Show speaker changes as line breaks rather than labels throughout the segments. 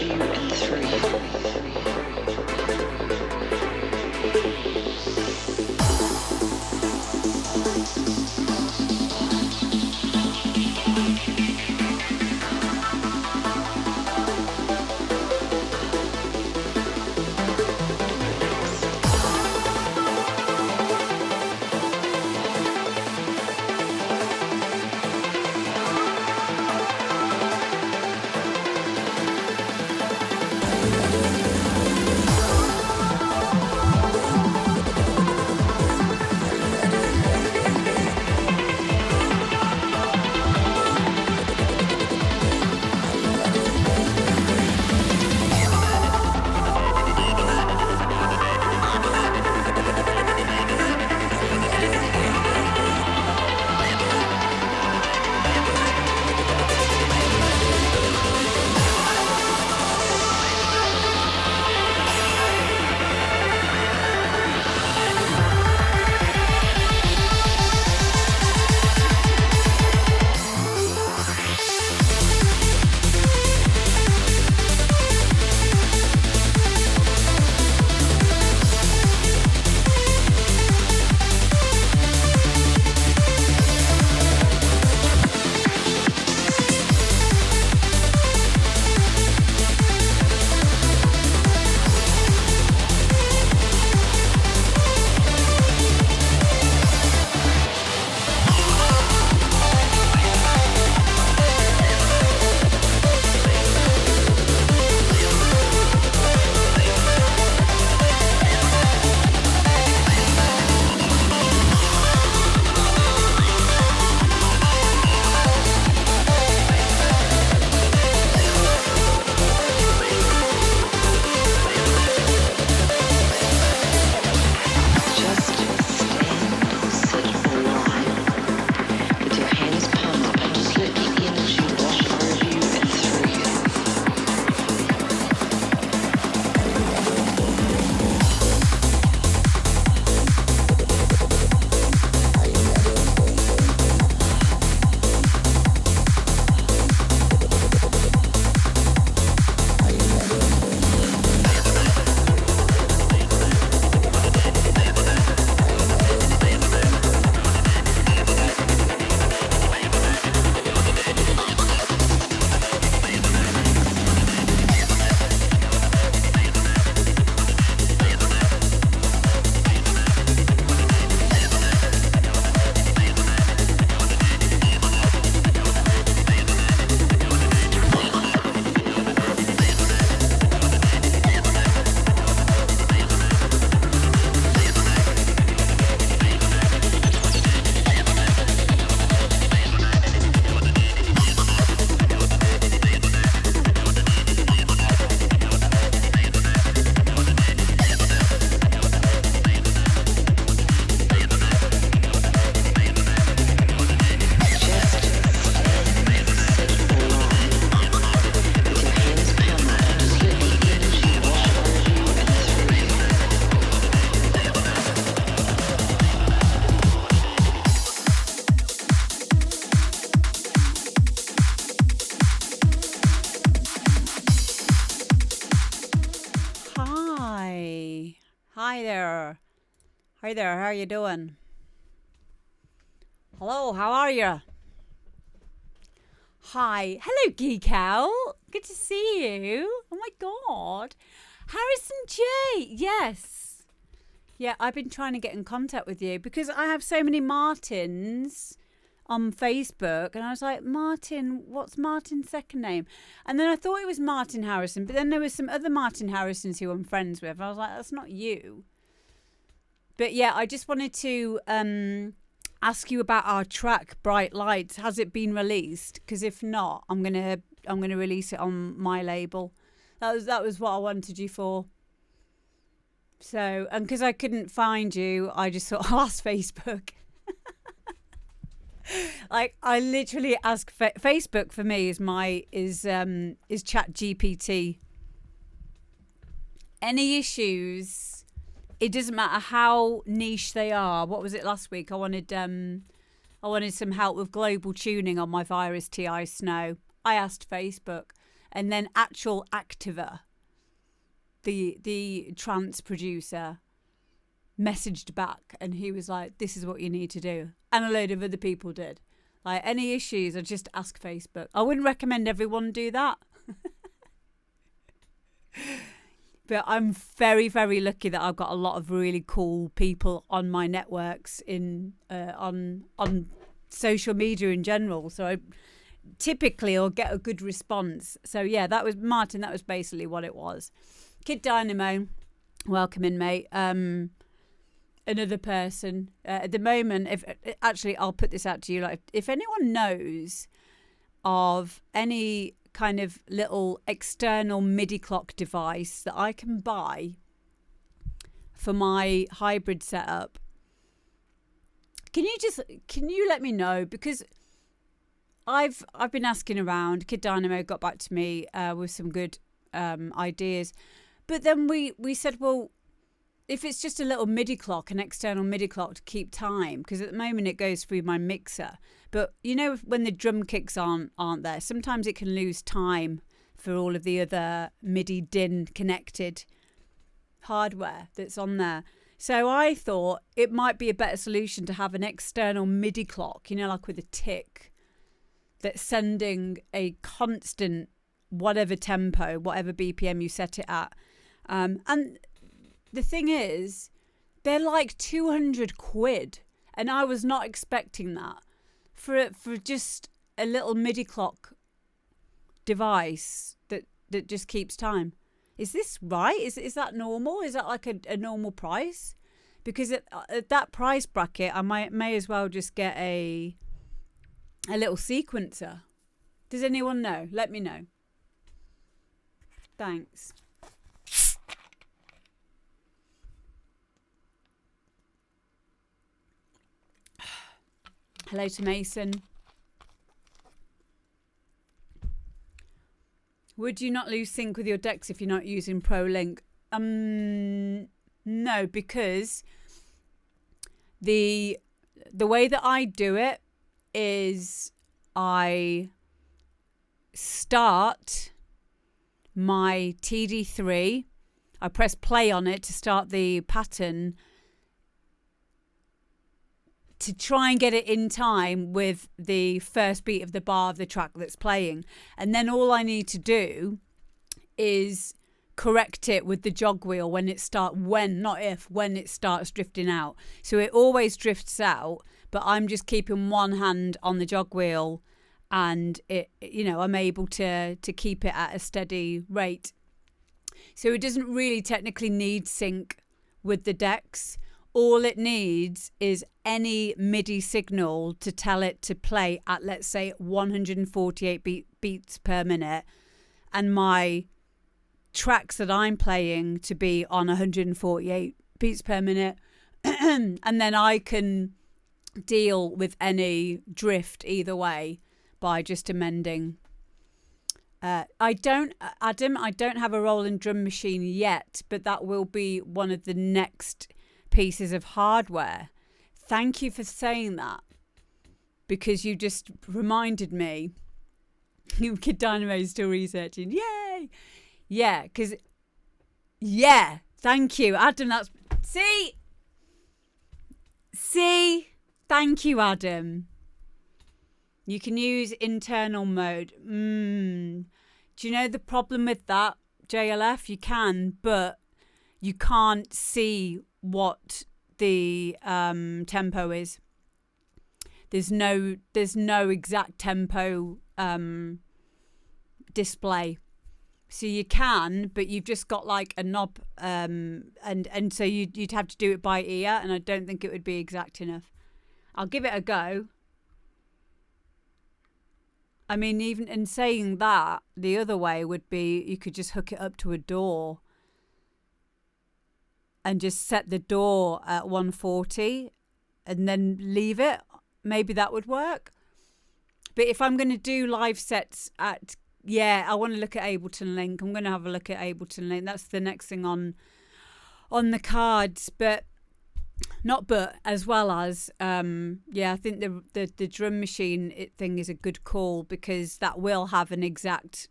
you in three.
Hi there, how are you doing? Hello, how are you? Hi. Hello, GEKKO. Good to see you. Oh my God. Harrison J. Yes. Yeah, I've been trying to get in contact with you because I have so many Martins on Facebook. And I was like, Martin, what's Martin's second name? And then I thought it was Martin Harrison. But then there was some other Martin Harrisons who I'm friends with. And I was like, that's not you. But yeah, I just wanted to ask you about our track Bright Lights. Has it been released? Because if not, I'm gonna release it on my label. That was what I wanted you for. So, and because I couldn't find you, I just thought I'll ask Facebook. Like I literally ask Facebook for me is Chat GPT. Any issues? It doesn't matter how niche they are. What was it last week? I wanted some help with global tuning on my Virus TI Snow. I asked Facebook. And then actual Activa, the trance producer, messaged back, and he was like, this is what you need to do. And a load of other people did. Like, any issues, I just ask Facebook. I wouldn't recommend everyone do that. But I'm very, very lucky that I've got a lot of really cool people on my networks on social media in general. So I typically will get a good response. So yeah, that was Martin. That was basically what it was. Kid Dynamo, welcome in, mate. Another person at the moment. If actually, I'll put this out to you. Like, if anyone knows of any kind of little external MIDI clock device that I can buy for my hybrid setup, can you let me know? Because I've been asking around. Kid Dynamo got back to me with some good ideas, but then we said, well, if it's just a little MIDI clock, an external MIDI clock to keep time, because at the moment it goes through my mixer. But you know, when the drum kicks aren't there, sometimes it can lose time for all of the other MIDI DIN connected hardware that's on there. So I thought it might be a better solution to have an external MIDI clock, you know, like with a tick, that's sending a constant whatever tempo, whatever BPM you set it at. And the thing is, they're like 200 quid. And I was not expecting that for just a little MIDI clock device that just keeps time. Is this right? Is that normal? Is that like a normal price? Because at that price bracket, I may as well just get a little sequencer. Does anyone know? Let me know. Thanks. Hello to Mason. Would you not lose sync with your decks if you're not using ProLink? No, because the way that I do it is I start my TD3. I press play on it to start the pattern to try and get it in time with the first beat of the bar of the track that's playing. And then all I need to do is correct it with the jog wheel when it when it starts drifting out. So it always drifts out, but I'm just keeping one hand on the jog wheel, and I'm able to keep it at a steady rate. So it doesn't really technically need sync with the decks. All it needs is any MIDI signal to tell it to play at, let's say, 148 beats per minute, and my tracks that I'm playing to be on 148 beats per minute. And then I can deal with any drift either way by just amending. I don't have a rolling drum machine yet, but that will be one of the next pieces of hardware. Thank you for saying that, because you just reminded me. Kid Dynamo is still researching. Yay! Yeah, because thank you, Adam. That's see. Thank you, Adam. You can use internal mode. Do you know the problem with that, JLF? You can, but you can't see what the tempo is. There's no exact tempo display. So you can, but you've just got like a knob, and so you'd have to do it by ear, and I don't think it would be exact enough. I'll give it a go. I mean, even in saying that, the other way would be you could just hook it up to a door and just set the door at 140 and then leave it. Maybe that would work. But if I'm going to do live sets I want to look at Ableton Link. I'm going to have a look at Ableton Link. That's the next thing on the cards. As well as I think the drum machine thing is a good call, because that will have an exact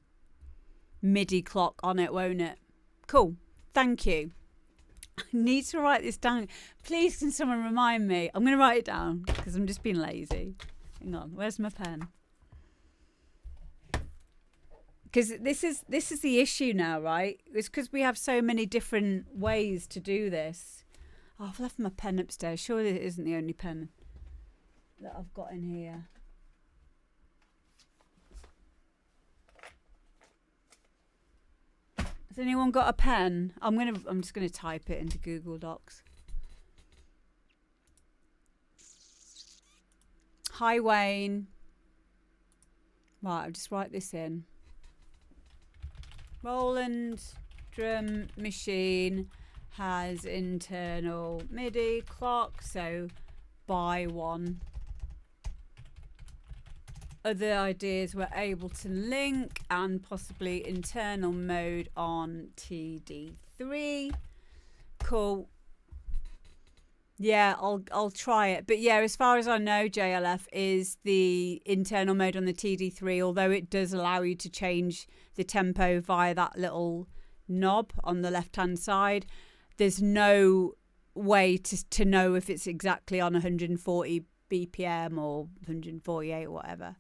MIDI clock on it, won't it? Cool. Thank you. I need to write this down. Please, can someone remind me? I'm going to write it down because I'm just being lazy. Hang on. Where's my pen? Because this is the issue now, right? It's because we have so many different ways to do this. Oh, I've left my pen upstairs. Surely it isn't the only pen that I've got in here. Has anyone got a pen? I'm just gonna type it into Google Docs. Hi Wayne. Right, I'll just write this in. Roland drum machine has internal MIDI clock, so buy one. Other ideas were able to link and possibly internal mode on TD3. Cool. Yeah, I'll try it. But yeah, as far as I know, JLF is the internal mode on the TD3, although it does allow you to change the tempo via that little knob on the left-hand side. There's no way to know if it's exactly on 140 BPM or 148 or whatever.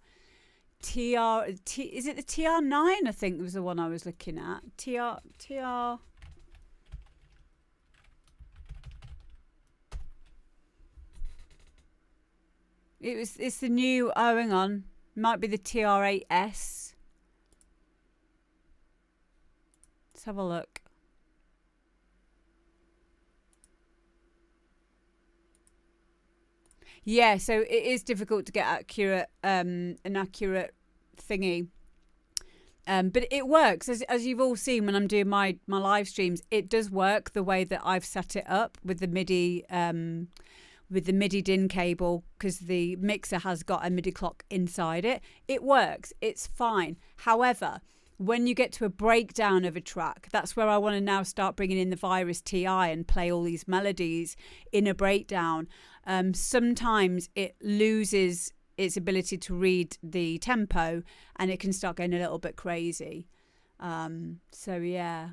Is it the TR9? I think was the one I was looking at. TR. It's the new. Oh, hang on. Might be the TR8S. Let's have a look. Yeah, so it is difficult to get an accurate thingy. But it works, as you've all seen when I'm doing my live streams. It does work the way that I've set it up with the MIDI DIN cable, because the mixer has got a MIDI clock inside it. It works. It's fine. However, when you get to a breakdown of a track, that's where I want to now start bringing in the Virus TI and play all these melodies in a breakdown. Sometimes it loses its ability to read the tempo and it can start going a little bit crazy. So yeah,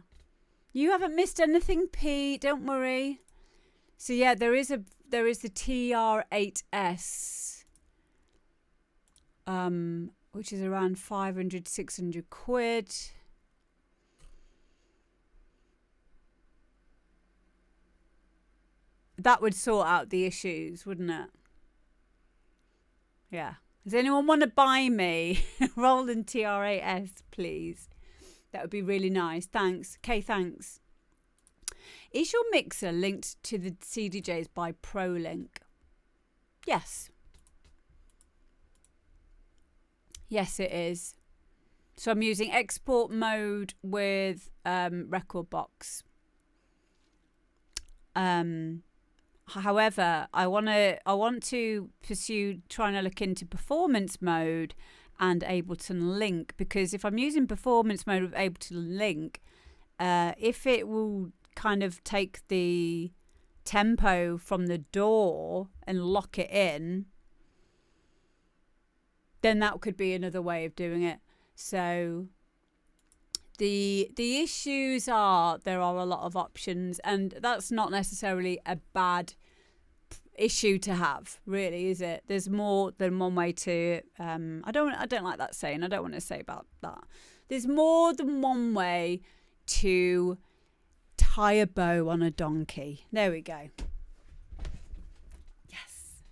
you haven't missed anything, Pete, don't worry. So yeah, there is the TR8S, which is around 500, 600 quid. That would sort out the issues, wouldn't it? Yeah. Does anyone want to buy me Roland TR8S, please? That would be really nice. Thanks. Okay, thanks. Is your mixer linked to the CDJs by ProLink? Yes. Yes, it is. So I'm using export mode with Rekordbox. However, I want to pursue trying to look into performance mode and Ableton Link, because if I'm using performance mode with Ableton Link, if it will kind of take the tempo from the DAW and lock it in, then that could be another way of doing it. So the issues are there are a lot of options, and that's not necessarily a bad issue to have, really, is it? There's more than one way to I don't like that saying. I don't want to say about that. There's more than one way to tie a bow on a donkey. There we go. Yes.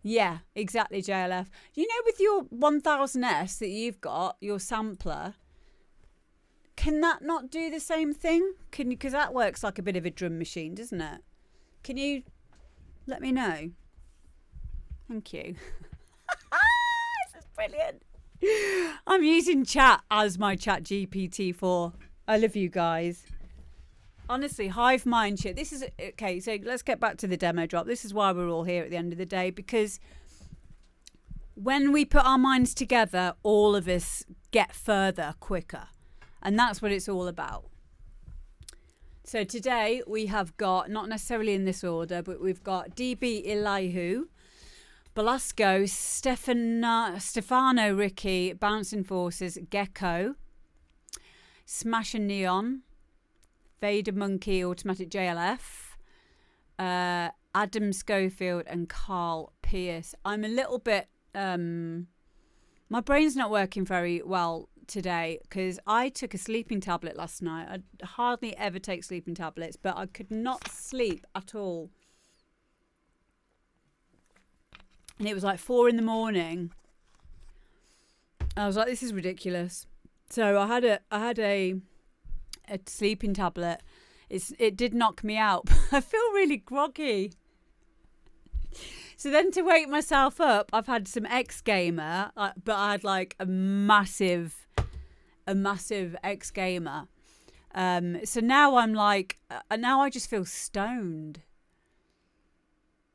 Yeah, exactly, JLF. You know, with your 1000S that you've got, your sampler, can that not do the same thing? Can you? Because that works like a bit of a drum machine, doesn't it? Can you let me know? Thank you. This is brilliant. I'm using chat as my chat GPT-4. I love you guys. Honestly, hive mind shit. This is okay. So let's get back to the demo drop. This is why we're all here at the end of the day, because when we put our minds together, all of us get further quicker. And that's what it's all about. So today we have got, not necessarily in this order, but we've got Db-eliyahu, Balasco, Stefano, Ricci, Bounce Enforcerz, GEKKO, Smash and Neon, VaderMonkey, Automatic JLF, Adam Scofield, and Carl Pearce. I'm a little bit... my brain's not working very well today because I took a sleeping tablet last night. I hardly ever take sleeping tablets, but I could not sleep at all. And it was like 4 a.m. I was like, this is ridiculous. So I had a sleeping tablet. It did knock me out. I feel really groggy. So then to wake myself up, I've had some X Gamer, but I had like a massive X Gamer. So now I'm like, now I just feel stoned.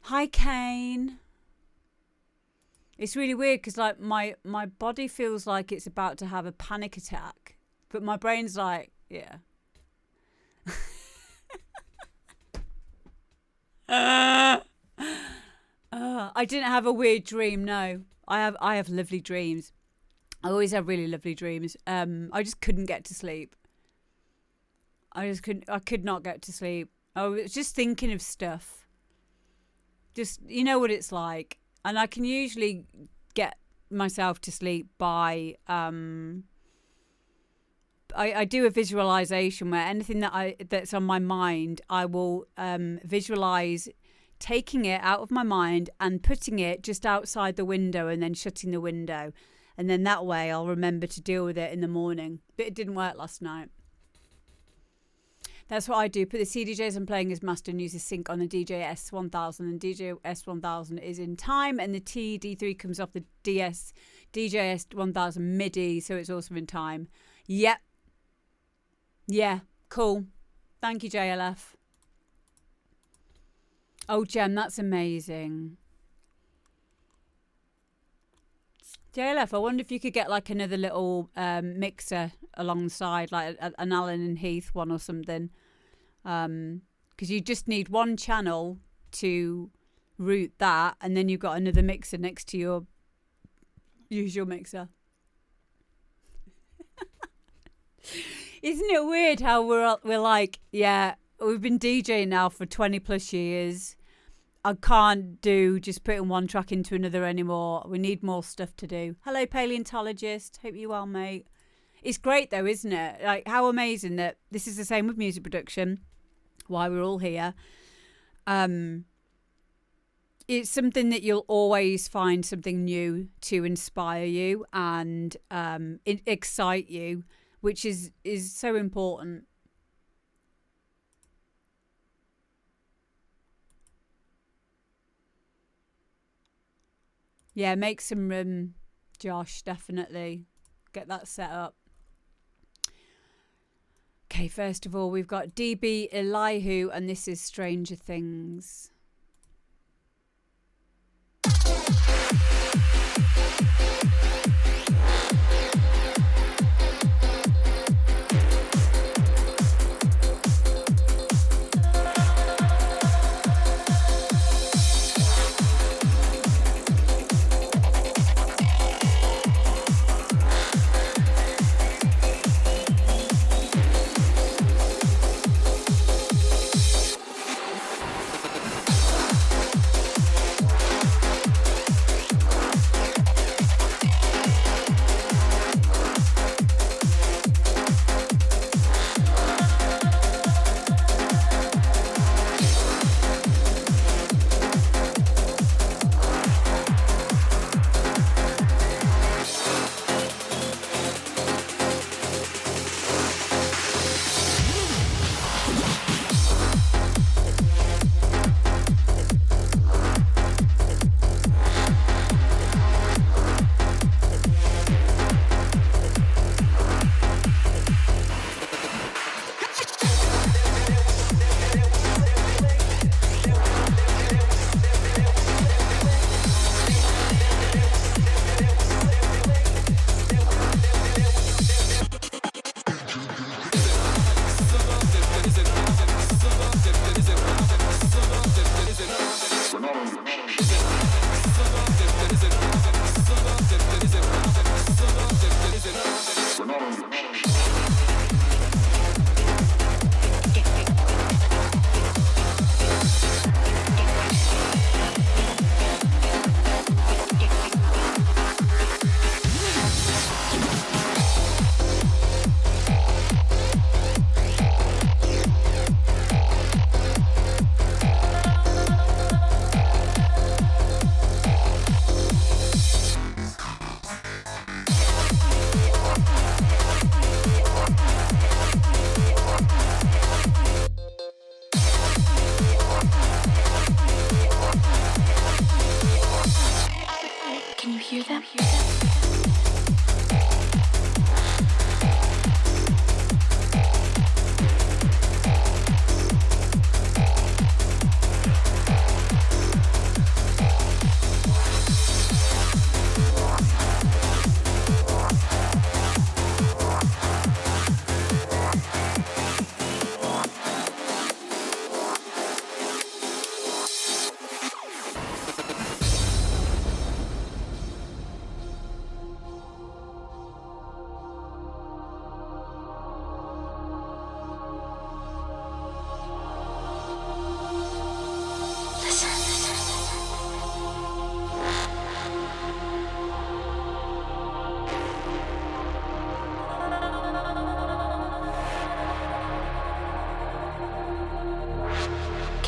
Hi, Kane. It's really weird because like my body feels like it's about to have a panic attack, but my brain's like, yeah. I didn't have a weird dream. No, I have lovely dreams. I always have really lovely dreams. I just couldn't get to sleep. I could not get to sleep. I was just thinking of stuff. Just, you know what it's like. And I can usually get myself to sleep by I do a visualization where anything that's on my mind, I will visualize taking it out of my mind and putting it just outside the window and then shutting the window. And then that way I'll remember to deal with it in the morning. But it didn't work last night. That's what I do. Put the CDJs I'm playing as master and use a sync on the DJ S1000. And DJ S1000 is in time. And the TD3 comes off the DJ S1000 MIDI. So it's also in time. Yep. Yeah. Cool. Thank you, JLF. Oh, Jem, that's amazing. JLF, I wonder if you could get like another little mixer alongside, like an Allen and Heath one or something. Because you just need one channel to route that, and then you've got another mixer next to your usual mixer. Isn't it weird how we're like, yeah, we've been DJing now for 20 plus years. I can't do just putting one track into another anymore. We need more stuff to do. Hello, paleontologist. Hope you're well, mate. It's great though, isn't it? Like, how amazing that this is the same with music production. Why we're all here. It's something that you'll always find something new to inspire you and excite you, which is so important. Yeah, make some room, Josh, definitely. Get that set up. Okay, first of all, we've got Db-eliyahu, and this is Stranger Things.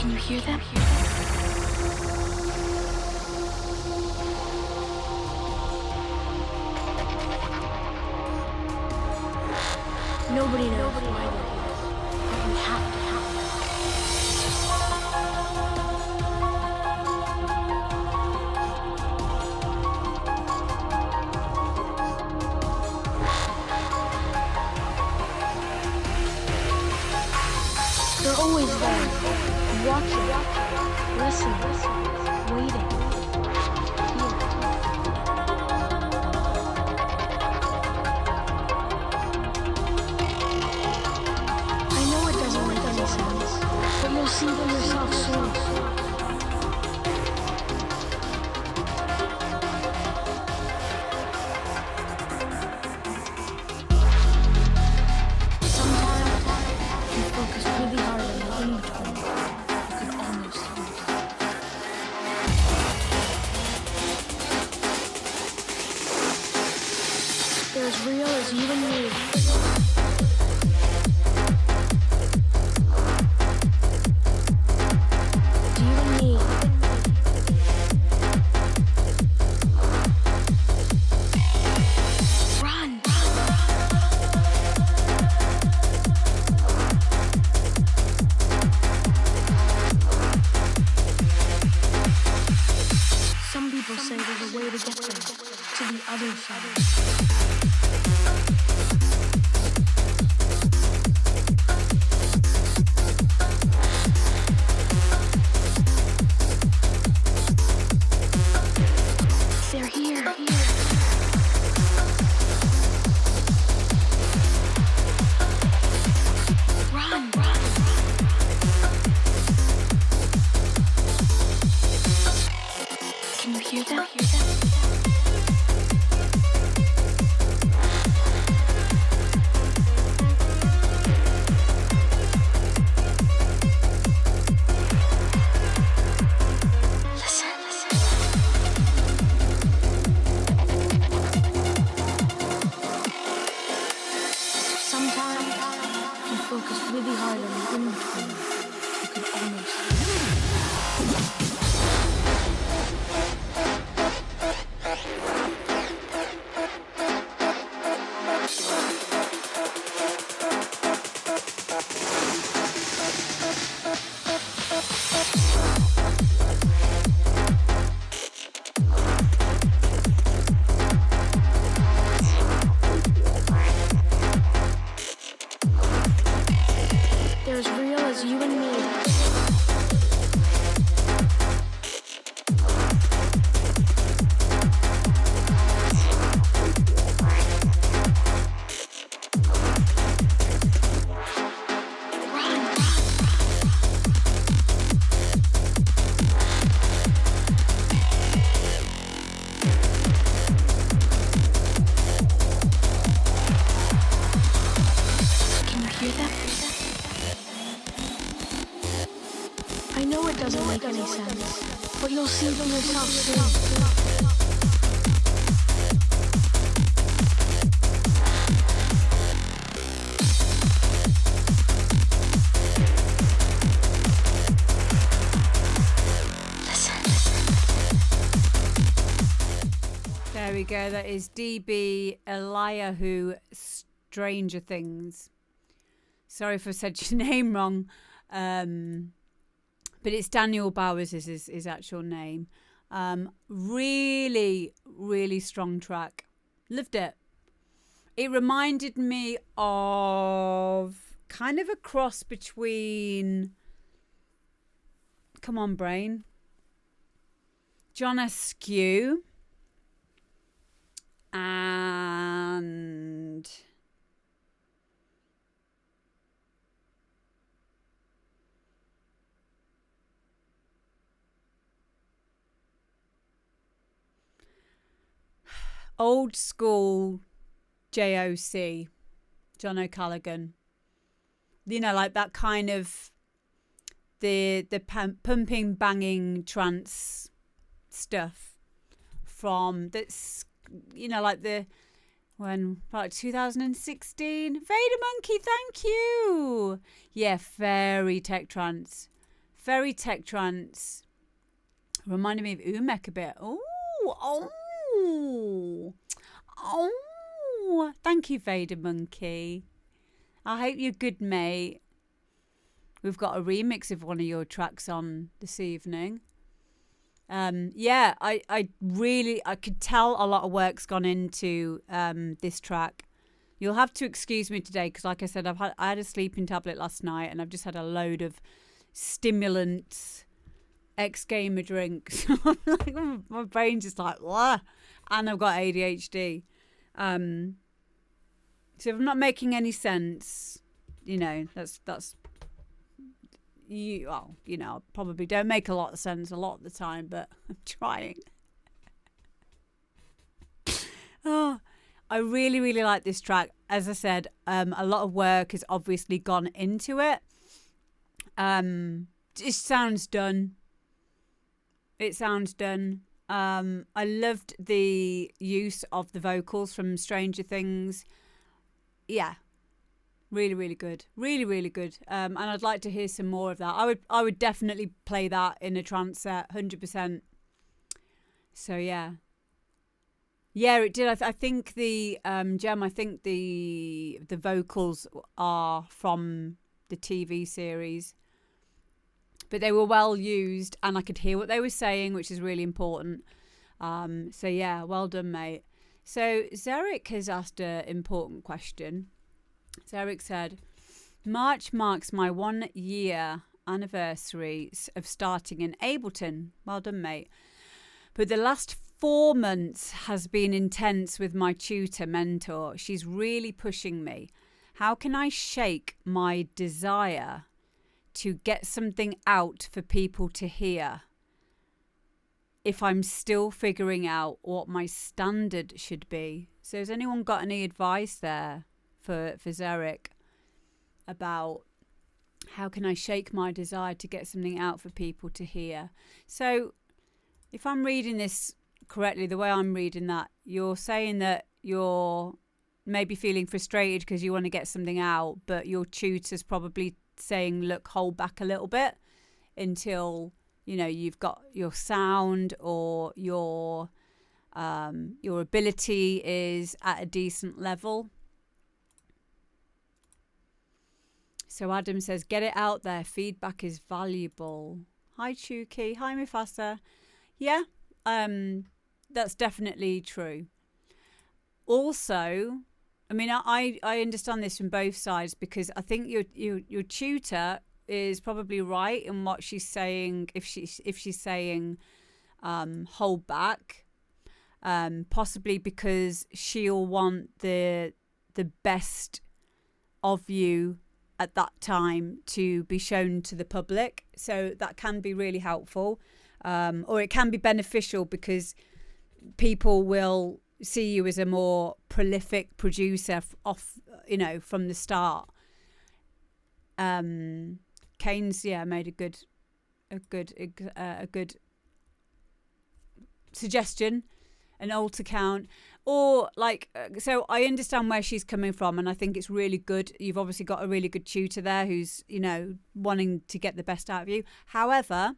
Can you hear them? Nobody knows why they're here, but we have to help them. They're always there, watching, listening, waiting. But you'll see them yourself soon. Sometimes you focus really hard on the in-between. You could almost see it. They're as real as you and me.
Go. That is Db-eliyahu, Stranger Things. Sorry if I said your name wrong, but it's Daniel Bowers is his actual name. Really, really strong track. Loved it. It reminded me of kind of a cross between, come on brain, John Askew and old school JOC, John O'Callaghan. You know, like that kind of the pumping, banging trance stuff from that's, you know, like the when like 2016 VaderMonkey, thank you. Yeah, very tech trance, Very tech trance. Reminded me of Umek a bit. Oh. Thank you, VaderMonkey. I hope you're good, mate. We've got a remix of one of your tracks on this evening. Yeah, I could tell a lot of work's gone into this track. You'll have to excuse me today because, like I said, I had a sleeping tablet last night and I've just had a load of stimulants, ex-gamer drinks. Like, my brain's just like, blah. And I've got ADHD. So if I'm not making any sense, that's you. Well, I probably don't make a lot of sense a lot of the time, but I'm trying. Oh, I really, really like this track. As I said, a lot of work has obviously gone into it. It sounds done. It sounds done. I loved the use of the vocals from Stranger Things. Yeah, really, really good. Really, really good. And I'd like to hear some more of that. I would definitely play that in a trance set, 100%. So yeah. Yeah, it did. I think the Gem. I think the vocals are from the TV series, but they were well used, and I could hear what they were saying, which is really important. So yeah, well done, mate. So Zarek has asked an important question. Zarek said, "March marks my 1 year anniversary of starting in Ableton. Well done, mate. But the last 4 months has been intense with my tutor mentor. She's really pushing me. How can I shake my desire to get something out for people to hear if I'm still figuring out what my standard should be?" So has anyone got any advice there for Zarek about how can I shake my desire to get something out for people to hear? So if I'm reading this correctly, the way I'm reading that, you're saying that you're maybe feeling frustrated because you want to get something out, but your tutor's probably saying, look, hold back a little bit until you've got your sound or your ability is at a decent level. So Adam says, get it out there, feedback is valuable. Hi Chuki, hi Mufasa. Yeah, that's definitely true. Also, I mean, I understand this from both sides, because I think your tutor is probably right in what she's saying. If she's saying hold back, possibly because she'll want the best of you at that time to be shown to the public. So that can be really helpful, or it can be beneficial because people will see you as a more prolific producer from the start. Kane's made a good suggestion, an alt account, or so I understand where she's coming from, and I think it's really good. You've obviously got a really good tutor there who's wanting to get the best out of you. However,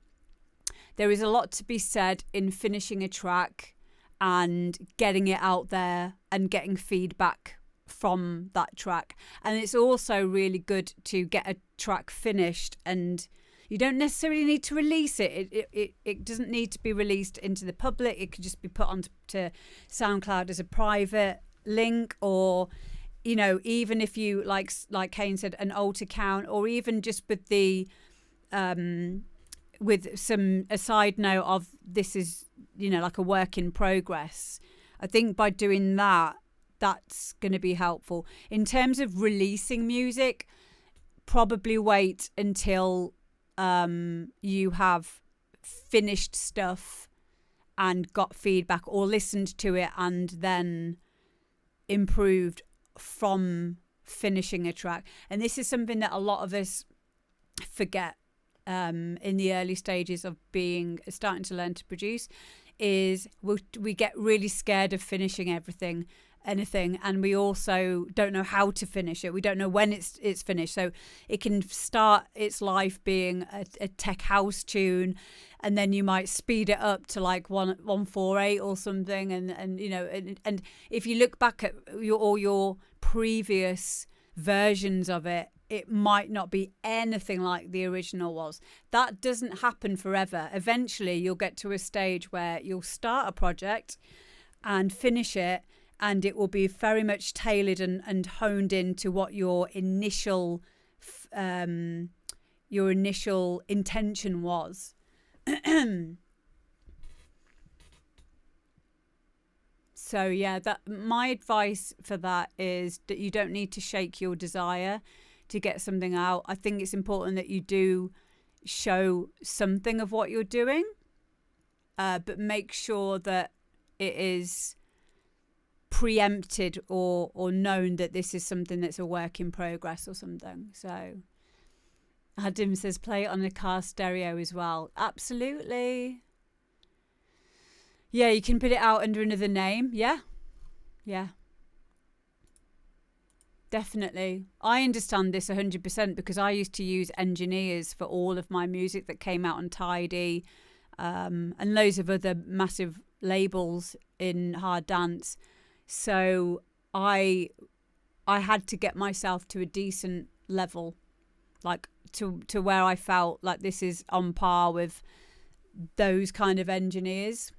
there is a lot to be said in finishing a track and getting it out there and getting feedback from that track. And it's also really good to get a track finished, and you don't necessarily need to release it. It doesn't need to be released into the public. It could just be put onto SoundCloud as a private link, or even if you like Kane said, an alt account, or even just with the with a side note of this is like a work in progress. I think by doing that, that's going to be helpful. In terms of releasing music, probably wait until you have finished stuff and got feedback, or listened to it and then improved from finishing a track. And this is something that a lot of us forget in the early stages of starting to learn to produce, is we get really scared of finishing everything. anything, and we also don't know how to finish it. We don't know when it's finished. So it can start its life being a tech house tune, and then you might speed it up to like 148 or something, and you know, and if you look back at your previous versions of it, it might not be anything like the original was. That doesn't happen forever. Eventually you'll get to a stage where you'll start a project and finish it, and it will be very much tailored and honed into what your initial intention was. So yeah, that my advice for that is that you don't need to shake your desire to get something out. I think it's important that you do show something of what you're doing, but make sure that it is preempted or known that this is something that's a work in progress or something. So Adam says play it on a car stereo as well. Absolutely. Yeah, you can put it out under another name. Yeah. Definitely. I understand this 100% because I used to use engineers for all of my music that came out on Tidy, and loads of other massive labels in hard dance. So I had to get myself to a decent level, like to where I felt like this is on par with those kind of engineers.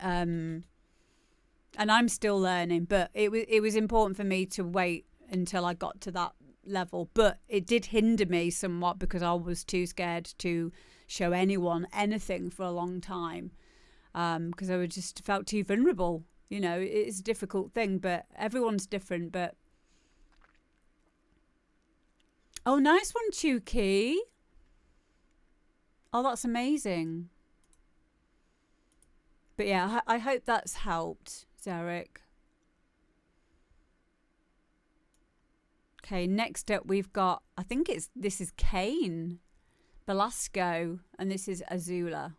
And I'm still learning, but it was important for me to wait until I got to that level. But it did hinder me somewhat because I was too scared to show anyone anything for a long time, because I just felt too vulnerable. You know, it's a difficult thing, but everyone's different. But oh, nice one, Chuki. Oh, that's amazing. But yeah, I hope that's helped, Zarek. Okay, next up we've got, I think this is Kane, Balasco, and this is Azula.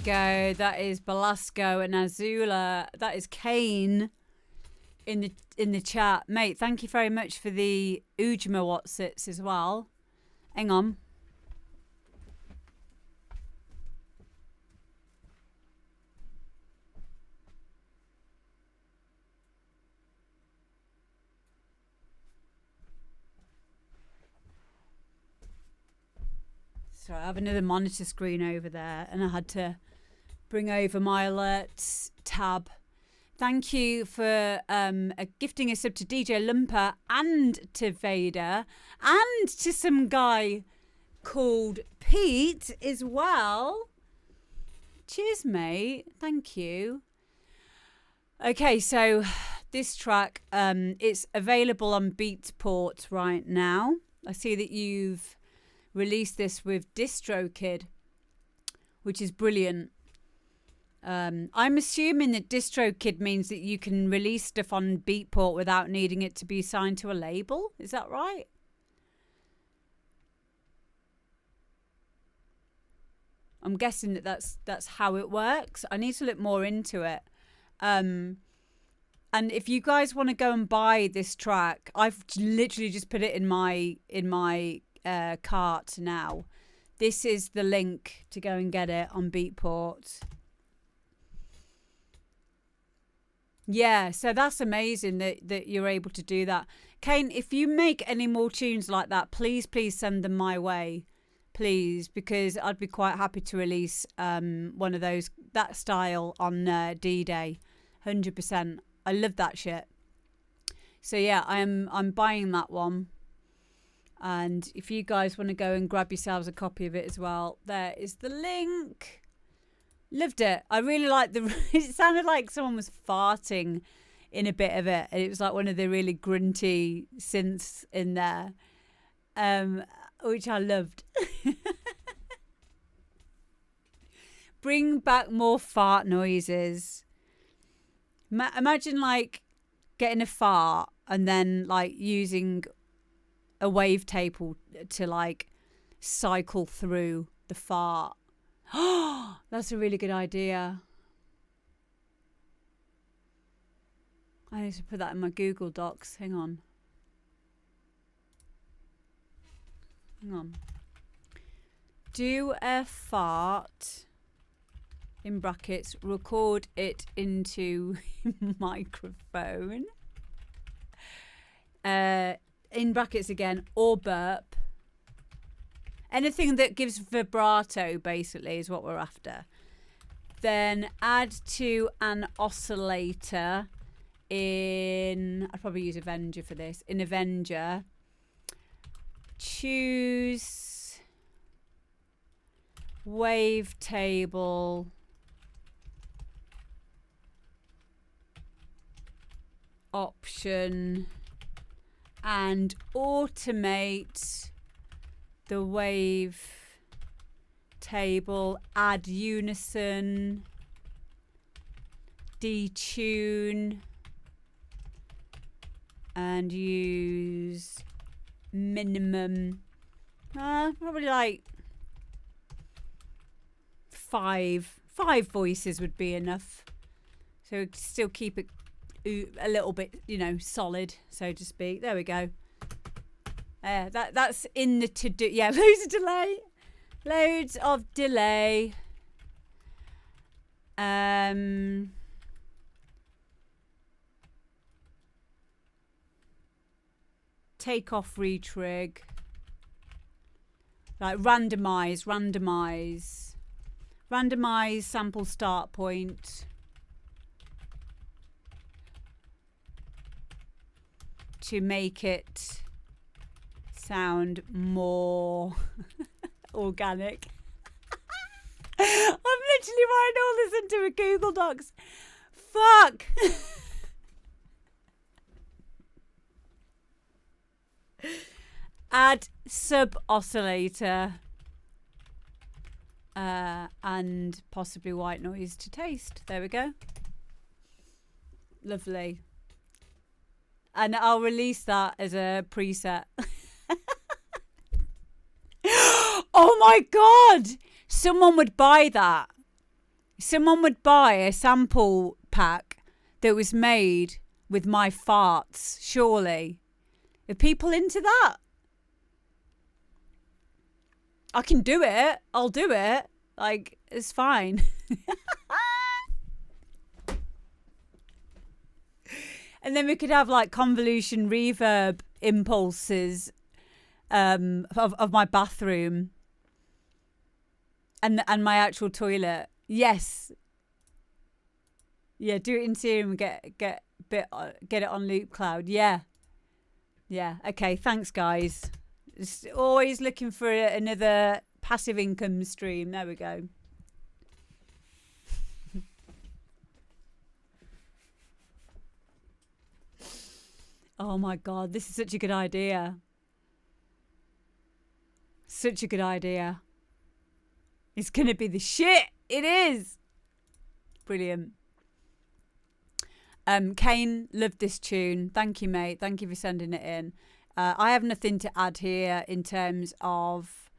go. That is Balasco and Azula. That is Kane in the chat. Mate, thank you very much for the Ujma Watsits as well. Hang on. So I have another monitor screen over there and I had to bring over my alerts tab. Thank you for gifting a sub to DJ Lumper and to Vader and to some guy called Pete as well. Cheers, mate. Thank you. Okay, so this track, it's available on Beatport right now. I see that you've released this with DistroKid, which is brilliant. I'm assuming that DistroKid means that you can release stuff on Beatport without needing it to be signed to a label. Is that right? I'm guessing that that's how it works. I need to look more into it. And if you guys want to go and buy this track, I've literally just put it in my cart now. This is the link to go and get it on Beatport. Yeah, so that's amazing that you're able to do that. Kane, if you make any more tunes like that, please send them my way. Please, because I'd be quite happy to release one of those, that style on D-Day. 100%. I love that shit. So yeah, I'm buying that one. And if you guys want to go and grab yourselves a copy of it as well, there is the link. Loved it. I really liked it sounded like someone was farting in a bit of it. And it was like one of the really grunty synths in there, which I loved. Bring back more fart noises. Imagine like getting a fart and then like using a wavetable to like cycle through the fart. Oh, that's a really good idea. I need to put that in my Google Docs. Hang on. Do a fart, in brackets, record it into microphone. In brackets again, or burp. Anything that gives vibrato, basically, is what we're after. Then add to an oscillator in... I'd probably use Avenger for this. In Avenger, choose wavetable option and automate the wave table, add unison, detune, and use minimum, probably like five voices would be enough. So still keep it a little bit, solid, so to speak. There we go. That's in the to-do. Yeah, loads of delay. Take off retrig. Like randomize sample start point. To make it sound more organic. I'm literally writing all this into a Google Docs. Fuck. Add sub oscillator and possibly white noise to taste. There we go. Lovely. And I'll release that as a preset. Oh my God! Someone would buy that. Someone would buy a sample pack that was made with my farts, surely. Are people into that? I can do it. I'll do it. Like, it's fine. And then we could have like convolution reverb impulses of my bathroom and my actual toilet. Yes. Yeah, do it in Serum and get it on Loop Cloud. Yeah. Yeah. Okay, thanks guys. Just always looking for another passive income stream. There we go. Oh my God, this is such a good idea. Such a good idea. It's going to be the shit. It is. Brilliant. Kane, loved this tune. Thank you, mate. Thank you for sending it in. I have nothing to add here in terms of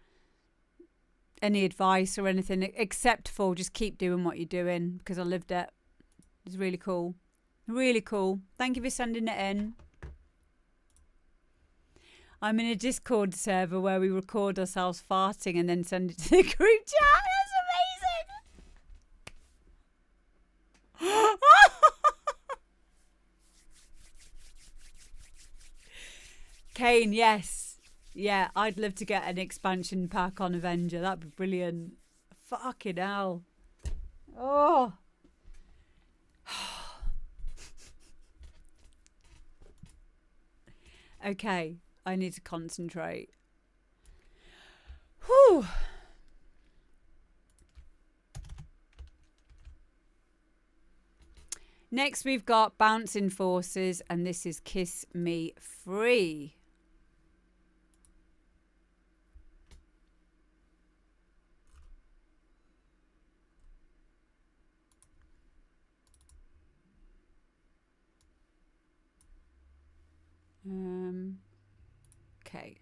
any advice or anything, except for just keep doing what you're doing, because I lived it. It's really cool. Really cool. Thank you for sending it in. I'm in a Discord server where we record ourselves farting and then send it to the group chat. That's amazing. Kane, yes. Yeah, I'd love to get an expansion pack on Avenger. That'd be brilliant. Fucking hell. Oh. Okay. I need to concentrate. Whew. Next, we've got Bounce Enforcerz, and this is Kiss Me Free. Okay.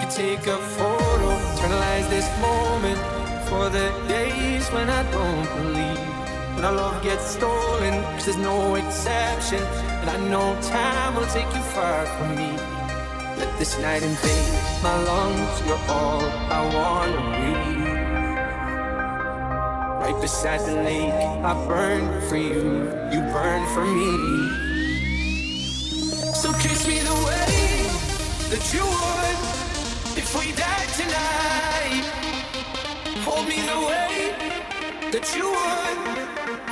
Take a photo, internalize this moment for the days when I don't believe. When our love gets stolen, cause there's no exception. And I know time will take you far from me. Let this night invade my lungs, you're all I wanna breathe. Right beside the lake, I burn for you, you burn for me. So kiss me the way that you would if we die tonight. Hold me the way that you would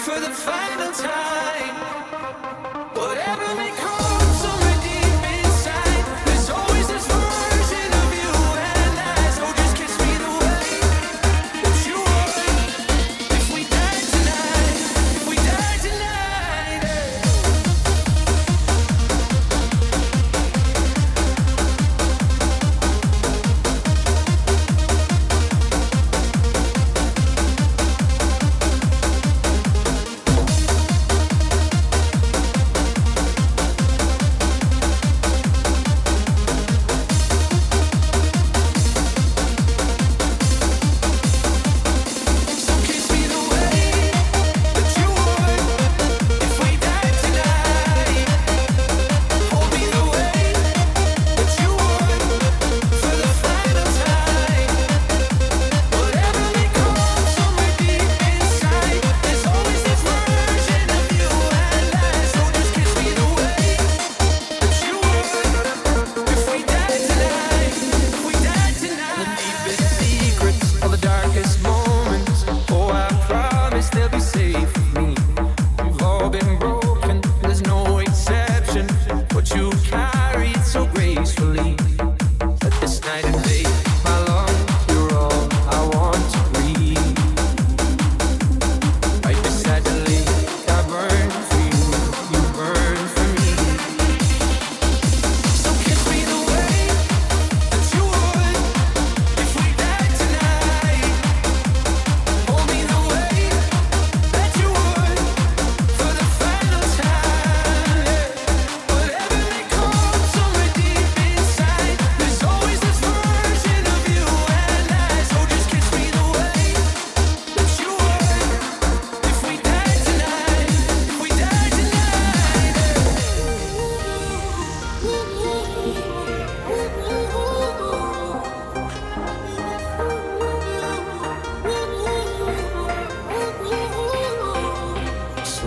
for the final time. Whatever may come somewhere deep inside, there's always this version of you and I. So just kiss me the way that you would if we die tonight. If we die tonight,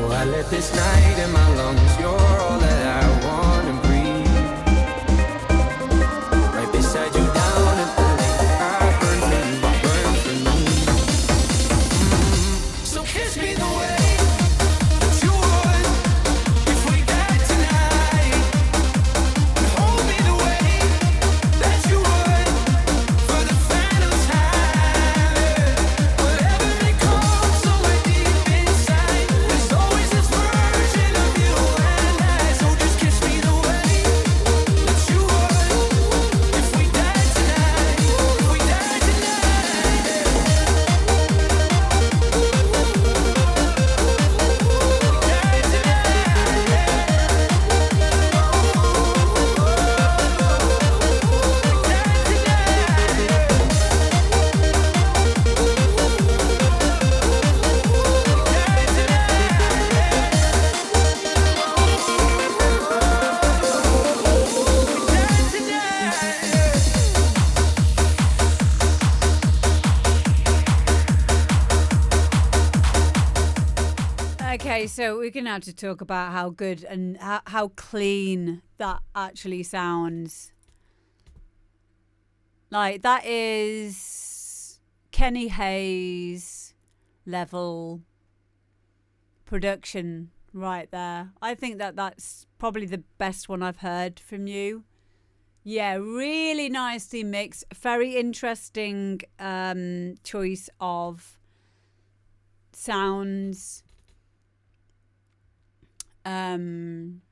So I let this night in my lungs. You're all that I want to breathe. Right beside you down at the lake. I burn for you, burn for me. So kiss me the way that you would if we died tonight. And hold me the way that you would for the final time. Whatever it comes, somewhere deep inside, there's always this version of you and I. So just kiss me the way that you would if we died tonight. If we died tonight.
Okay, so we're going to have to talk about how good and how clean that actually sounds. Like, that is Kenny Hayes level production right there. I think that that's probably the best one I've heard from you. Yeah, really nicely mixed. Very interesting choice of sounds. And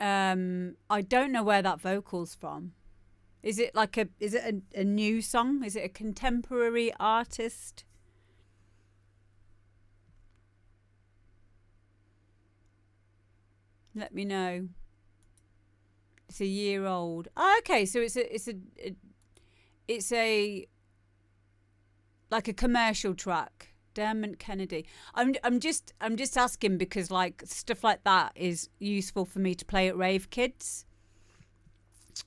I don't know where that vocal's from. Is it like a new song? Is it a contemporary artist? Let me know. It's a year old. Oh, okay, so it's a like a commercial track. Dermot Kennedy. I'm just asking because like stuff like that is useful for me to play at rave kids.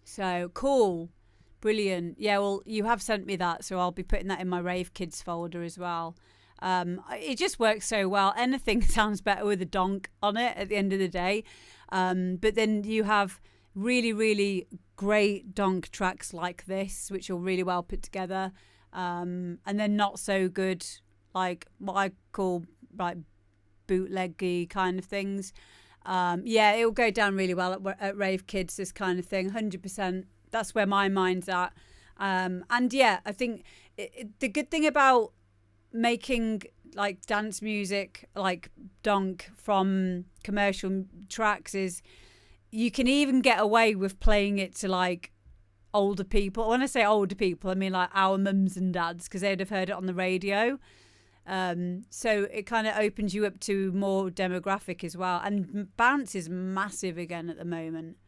So cool. Brilliant. Yeah, well, you have sent me that, so I'll be putting that in my rave kids folder as well. It just works so well. Anything sounds better with a donk on it at the end of the day. But then you have really, really great donk tracks like this, which are really well put together. And then not so good, like what I call like bootleggy kind of things. Yeah, it'll go down really well at rave kids, this kind of thing, 100%. That's where my mind's at. And yeah, I think the good thing about making like dance music, like donk from commercial tracks is you can even get away with playing it to like older people. When I say older people, I mean like our mums and dads, because they'd have heard it on the radio. So it kind of opens you up to more demographic as well. And bounce is massive again at the moment.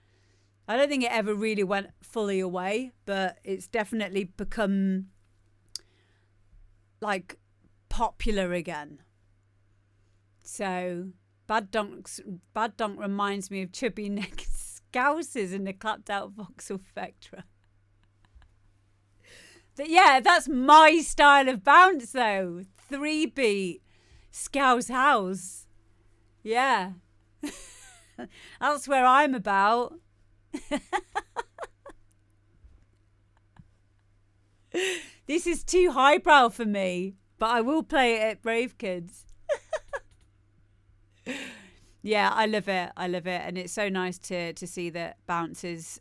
I don't think it ever really went fully away, but it's definitely become like popular again. So bad donk reminds me of chubby necked scousers in the clapped out voxel Vectra. But yeah, that's my style of bounce though. 3-beat Scouse House. Yeah. That's where I'm about. This is too highbrow for me, but I will play it at Brave Kids. Yeah, I love it. I love it. And it's so nice to see that bounce is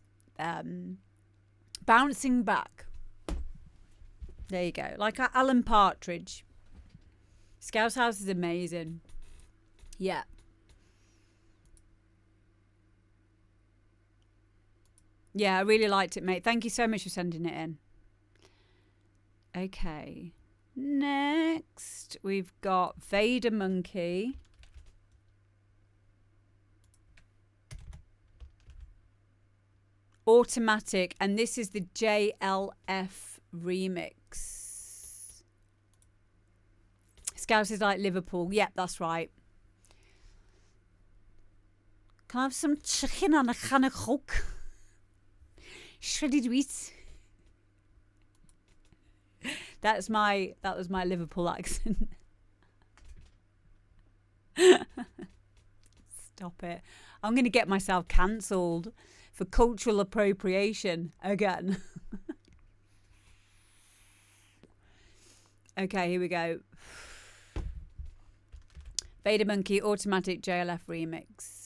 bouncing back. There you go. Like Alan Partridge. Scouse House is amazing. Yeah. Yeah, I really liked it, mate. Thank you so much for sending it in. Okay. Next, we've got VaderMonkey. Automatic, and this is the JLF remix. Scouse is like Liverpool. Yep, that's right. Can I have some chicken and a can of Coke? Shredded wheat. That was my Liverpool accent. Stop it. I'm going to get myself cancelled for cultural appropriation again. Okay, here we go. VaderMonkey Automatic JLF Remix.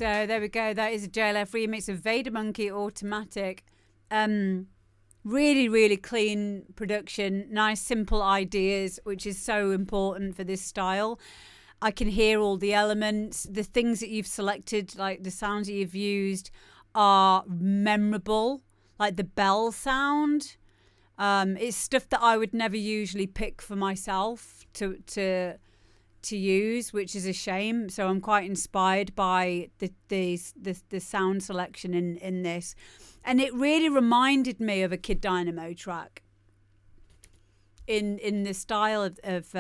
So there we go. That is a JLF remix of VaderMonkey Automatic. Really, really clean production, nice, simple ideas, which is so important for this style. I can hear all the elements. The things that you've selected, like the sounds that you've used, are memorable. Like the bell sound. It's stuff that I would never usually pick for myself to use, which is a shame. So I'm quite inspired by the sound selection in this. And it really reminded me of a Kid Dynamo track in the style of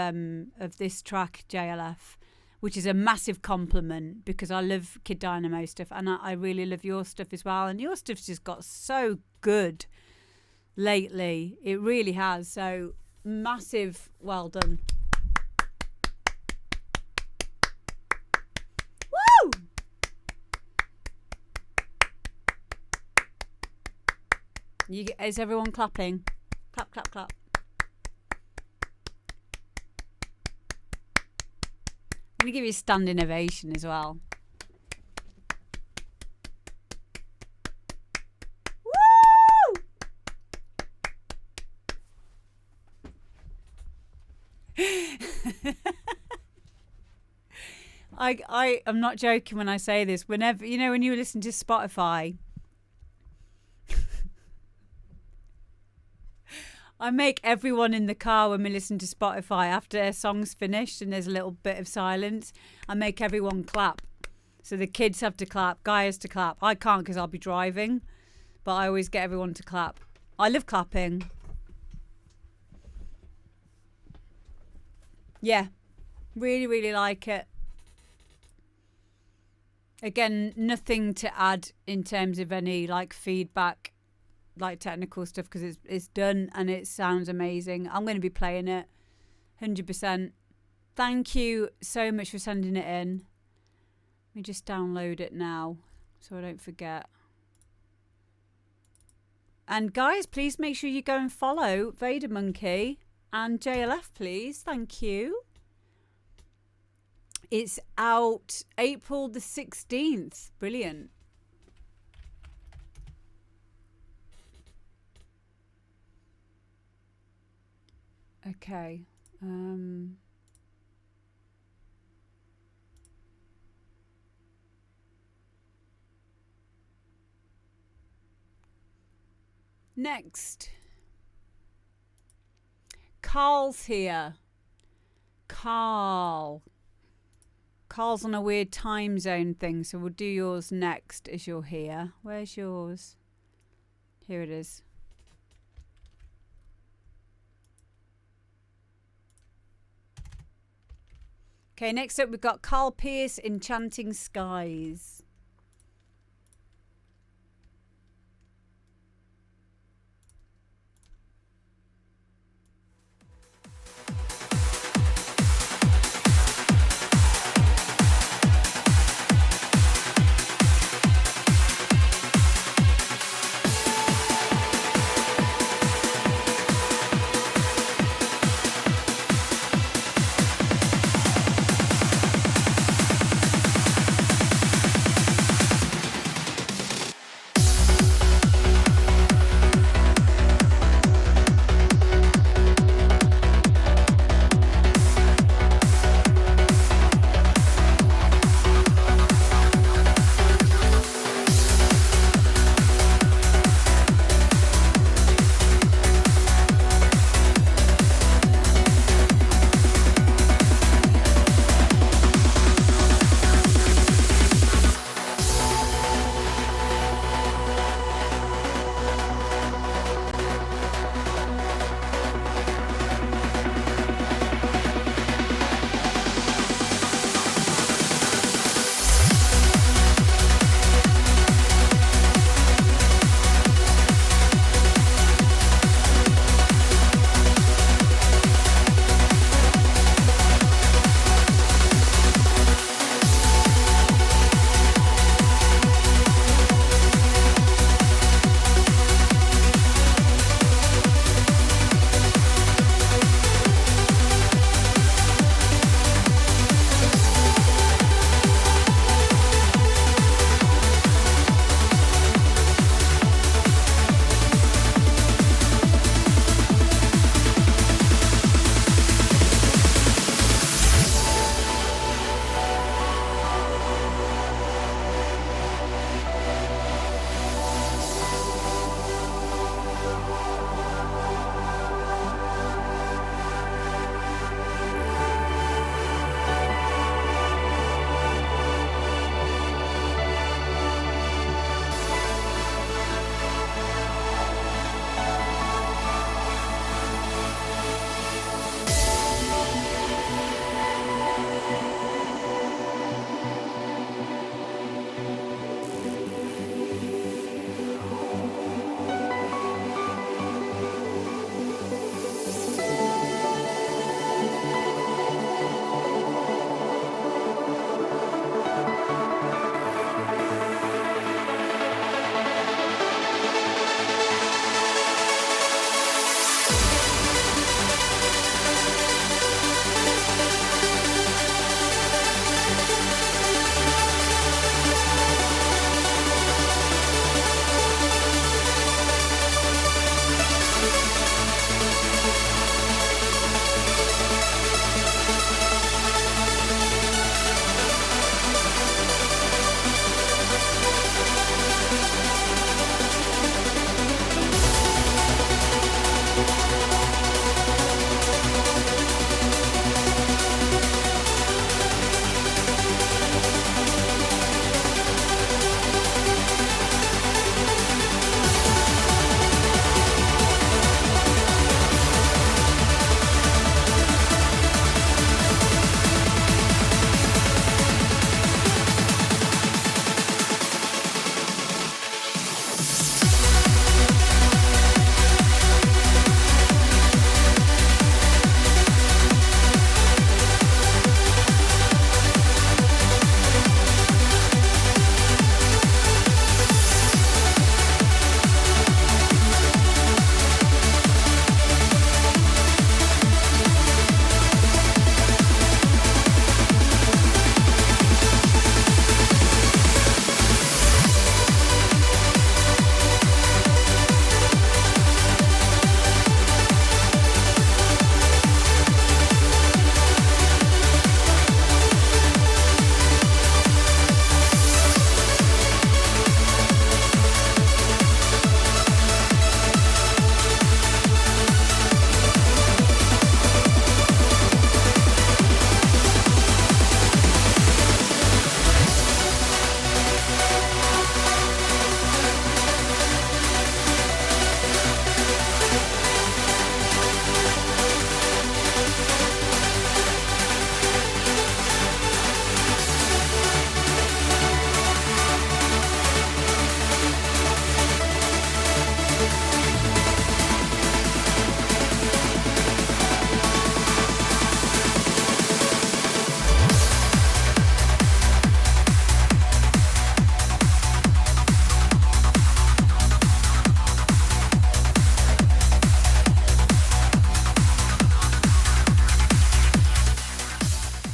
this track, JLF, which is a massive compliment because I love Kid Dynamo stuff and I really love your stuff as well. And your stuff's just got so good lately. It really has. So massive well done. Woo! Is everyone clapping? Clap, clap, clap. I'm going to give you a standing ovation as well. Woo! I'm not joking when I say this. Whenever, you know, when you listen to Spotify, I make everyone in the car when we listen to Spotify after a song's finished and there's a little bit of silence, I make everyone clap. So the kids have to clap, Guy has to clap. I can't because I'll be driving, but I always get everyone to clap. I love clapping. Yeah, really, really like it. Again, nothing to add in terms of any like feedback, like technical stuff, because it's done and it sounds amazing. I'm going to be playing it 100%. Thank you so much for sending it in. Let me just download it now so I don't forget. And guys, please make sure you go and follow VaderMonkey and JLF, please. Thank you. It's out April the 16th. Brilliant. Okay. Next. Carl's here. Carl's on a weird time zone thing, so we'll do yours next as you're here. Where's yours? Here it is. Okay, next up we've got Carl Pearce, Enchanting Skies.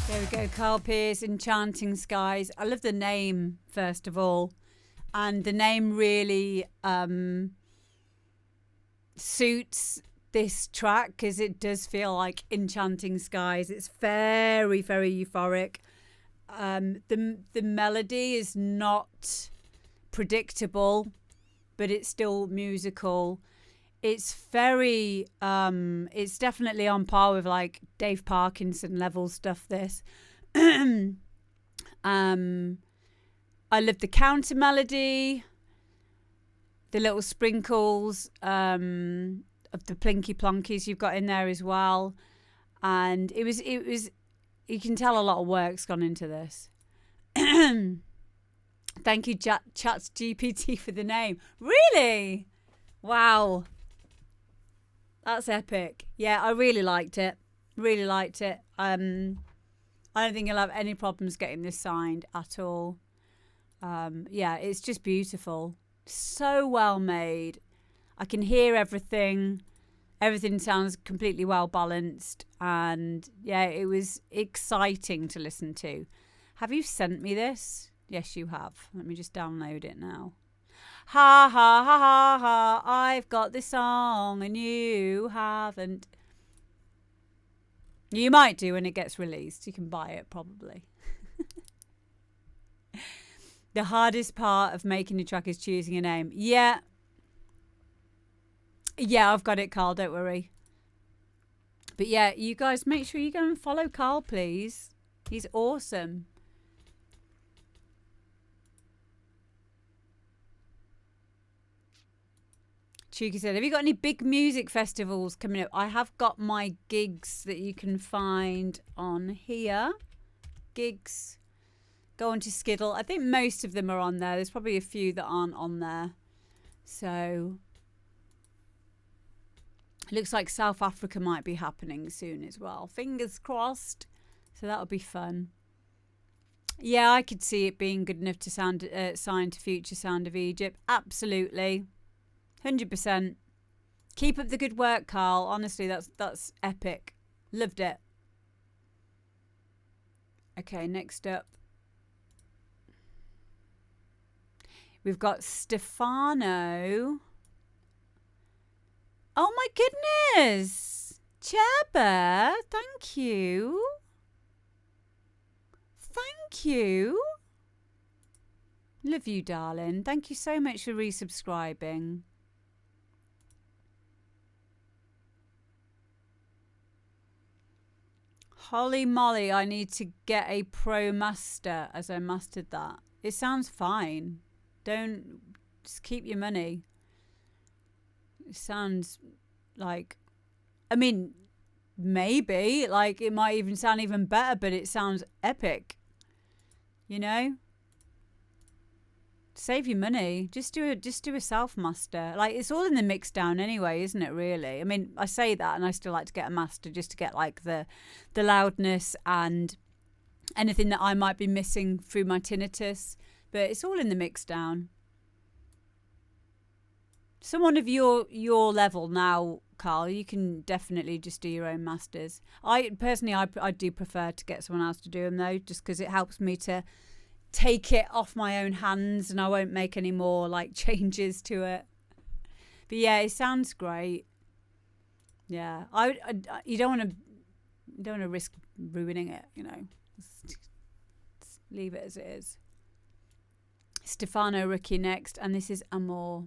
There we go, Carl Pearce, Enchanting Skies. I love the name, first of all. And the name really suits this track because it does feel like Enchanting Skies. It's very, very euphoric. The melody is not predictable, but it's still musical. It's very, it's definitely on par with like Dave Parkinson level stuff, this. I love the counter melody, the little sprinkles of the plinky plonkies you've got in there as well. And it was, you can tell a lot of work's gone into this. Thank you, ChatGPT, for the name. Really? Wow. That's epic. Yeah, I really liked it. Really liked it. I don't think you'll have any problems getting this signed at all. Yeah, it's just beautiful. So well made. I can hear everything. Everything sounds completely well balanced. And yeah, it was exciting to listen to. Have you sent me this? Yes, you have. Let me just download it now. Ha ha ha ha ha, I've got this song and you haven't. You might do when it gets released. You can buy it probably. The hardest part of making a track is choosing a name. Yeah. Yeah, I've got it, Carl, don't worry. But yeah, you guys make sure you go and follow Carl, please. He's awesome. Chuki said, have you got any big music festivals coming up? I have got my gigs that you can find on here. Gigs. Go on to Skiddle. I think most of them are on there. There's probably a few that aren't on there. So, it looks like South Africa might be happening soon as well. Fingers crossed. So that'll be fun. Yeah, I could see it being good enough to sign to Future Sound of Egypt. Absolutely. 100%. Keep up the good work, Carl. Honestly, that's epic. Loved it. Okay, next up. We've got Stefano. Oh my goodness. Cheba, thank you. Thank you. Love you, darling. Thank you so much for resubscribing. Holy moly, I need to get a Pro Master as I mastered that. It sounds fine. Don't, just keep your money. It sounds like, I mean, maybe, like it might even sound even better, but it sounds epic. You know? Save your money. Just do a self master. Like it's all in the mix down anyway, isn't it? Really. I mean, I say that, and I still like to get a master just to get like the loudness and anything that I might be missing through my tinnitus. But it's all in the mix down. Someone of your level now, Carl, you can definitely just do your own masters. I personally do prefer to get someone else to do them though, just because it helps me to take it off my own hands and I won't make any more like changes to it. But yeah, it sounds great. Yeah, you don't want to risk ruining it, you know. Just leave it as it is. Stefano Ricci next, and this is Amor.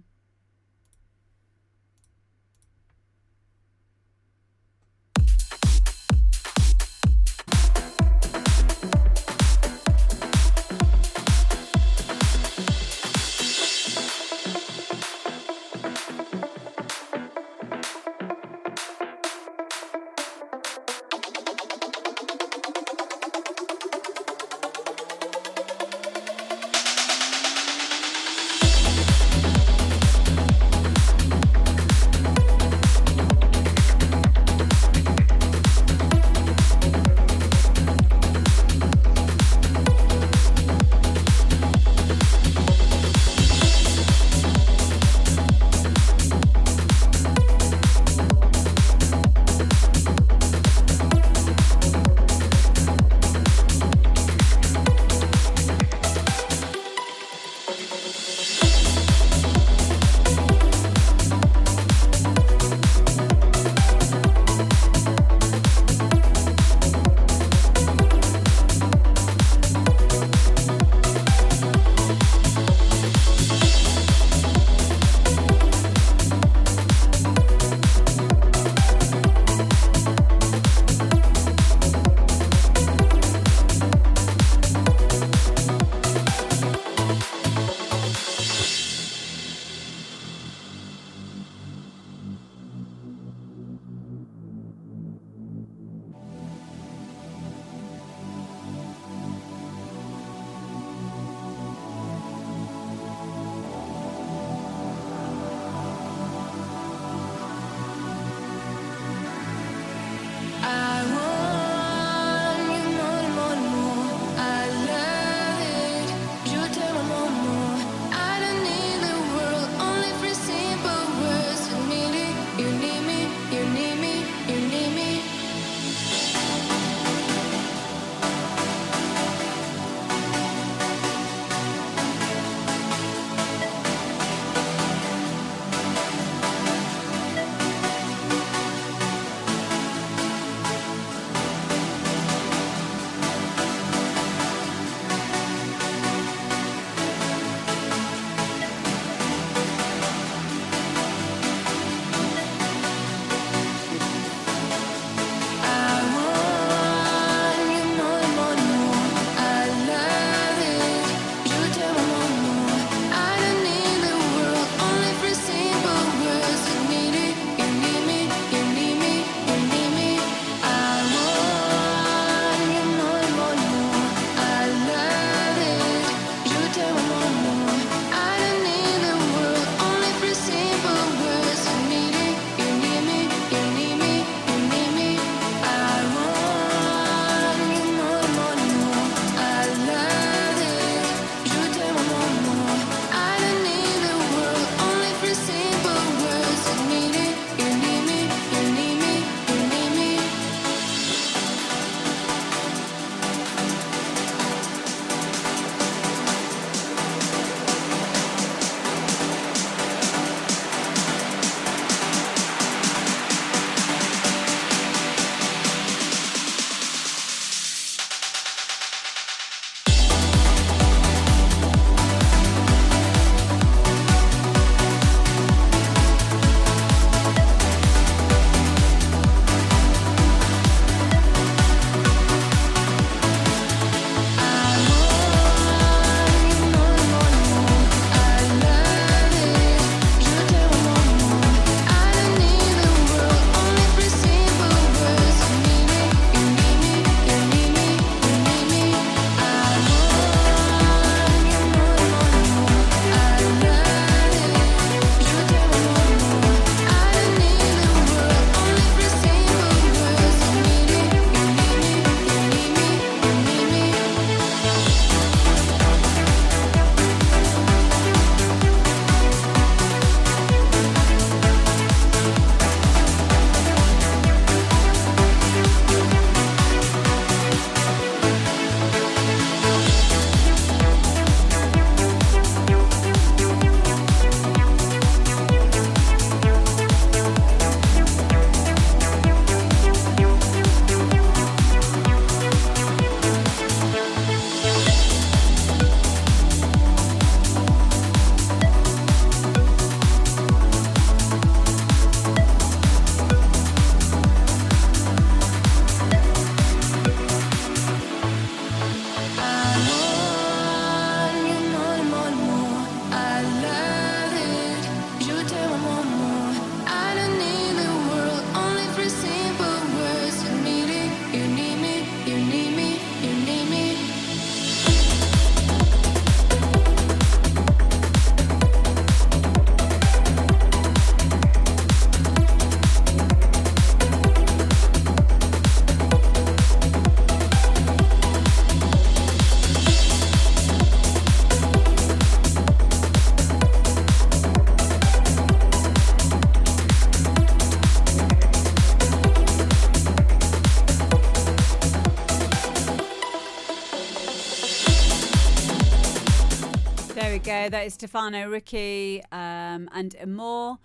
There we go. That is Stefano, Ricci, and Amor.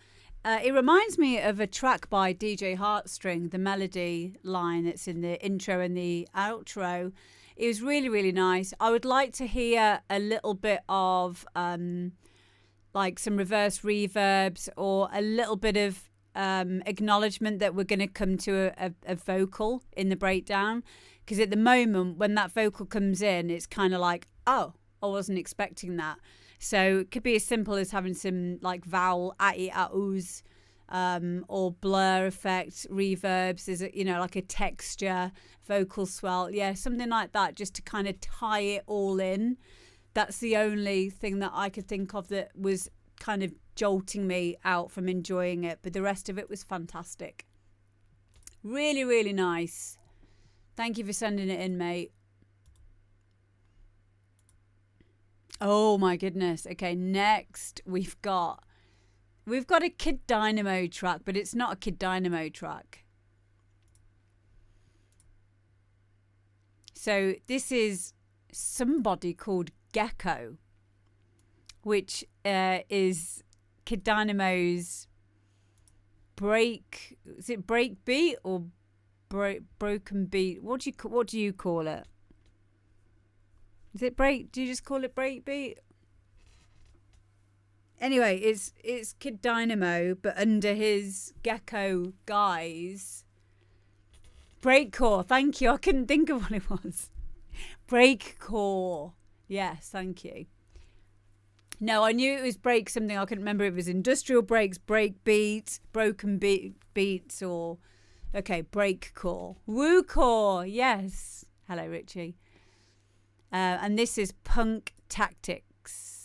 It reminds me of a track by DJ Heartstring, the melody line that's in the intro and the outro. It was really, really nice. I would like to hear a little bit of like some reverse reverbs or a little bit of acknowledgement that we're going to come to a vocal in the breakdown. Because at the moment, when that vocal comes in, it's kind of like, oh, I wasn't expecting that. So it could be as simple as having some like vowel atty-attoos or blur effect, reverbs, is it, you know, like a texture, vocal swell. Yeah, something like that, just to kind of tie it all in. That's the only thing that I could think of that was kind of jolting me out from enjoying it. But the rest of it was fantastic. Really, really nice. Thank you for sending it in, mate. Oh my goodness. Okay, next we've got a Kid Dynamo track, but it's not a Kid Dynamo track. So this is somebody called GEKKO, which is Kid Dynamo's break. Is it break beat or broken beat? What do you call it? Is it break? Do you just call it break beat? Anyway, it's Kid Dynamo, but under his GEKKO guise. Breakcore. Thank you. I couldn't think of what it was. Breakcore. Yes, thank you. No, I knew it was break something. I couldn't remember if it was industrial breaks, break beats, broken beats, or okay, breakcore. Woocore. Yes. Hello, Ricci. And this is Punk TACTIKZ.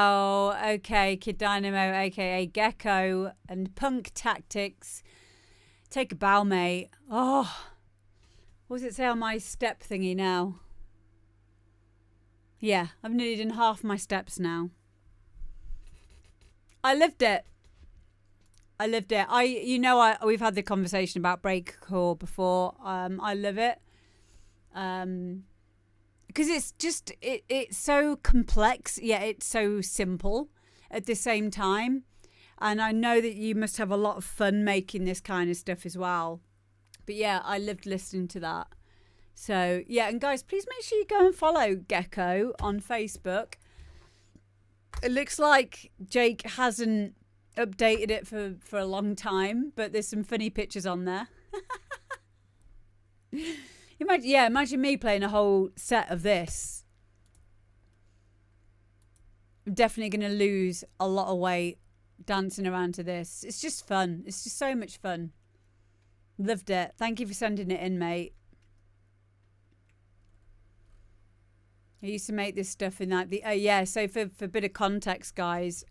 Wow. Okay, Kid Dynamo, aka GEKKO, and Punk TACTIKZ. Take a bow, mate. Oh, what does it say on my step thingy now? Yeah, I've nearly done half my steps now. I lived it. I lived it. We've had the conversation about breakcore before. I love it. Because it's just it's so complex, yet it's so simple at the same time. And I know that you must have a lot of fun making this kind of stuff as well. But yeah, I loved listening to that. So yeah, and guys, please make sure you go and follow GEKKO on Facebook. It looks like Jake hasn't updated it for a long time, but there's some funny pictures on there. Imagine me playing a whole set of this. I'm definitely going to lose a lot of weight dancing around to this. It's just fun. It's just so much fun. Loved it. Thank you for sending it in, mate. I used to make this stuff in like so for a bit of context, guys,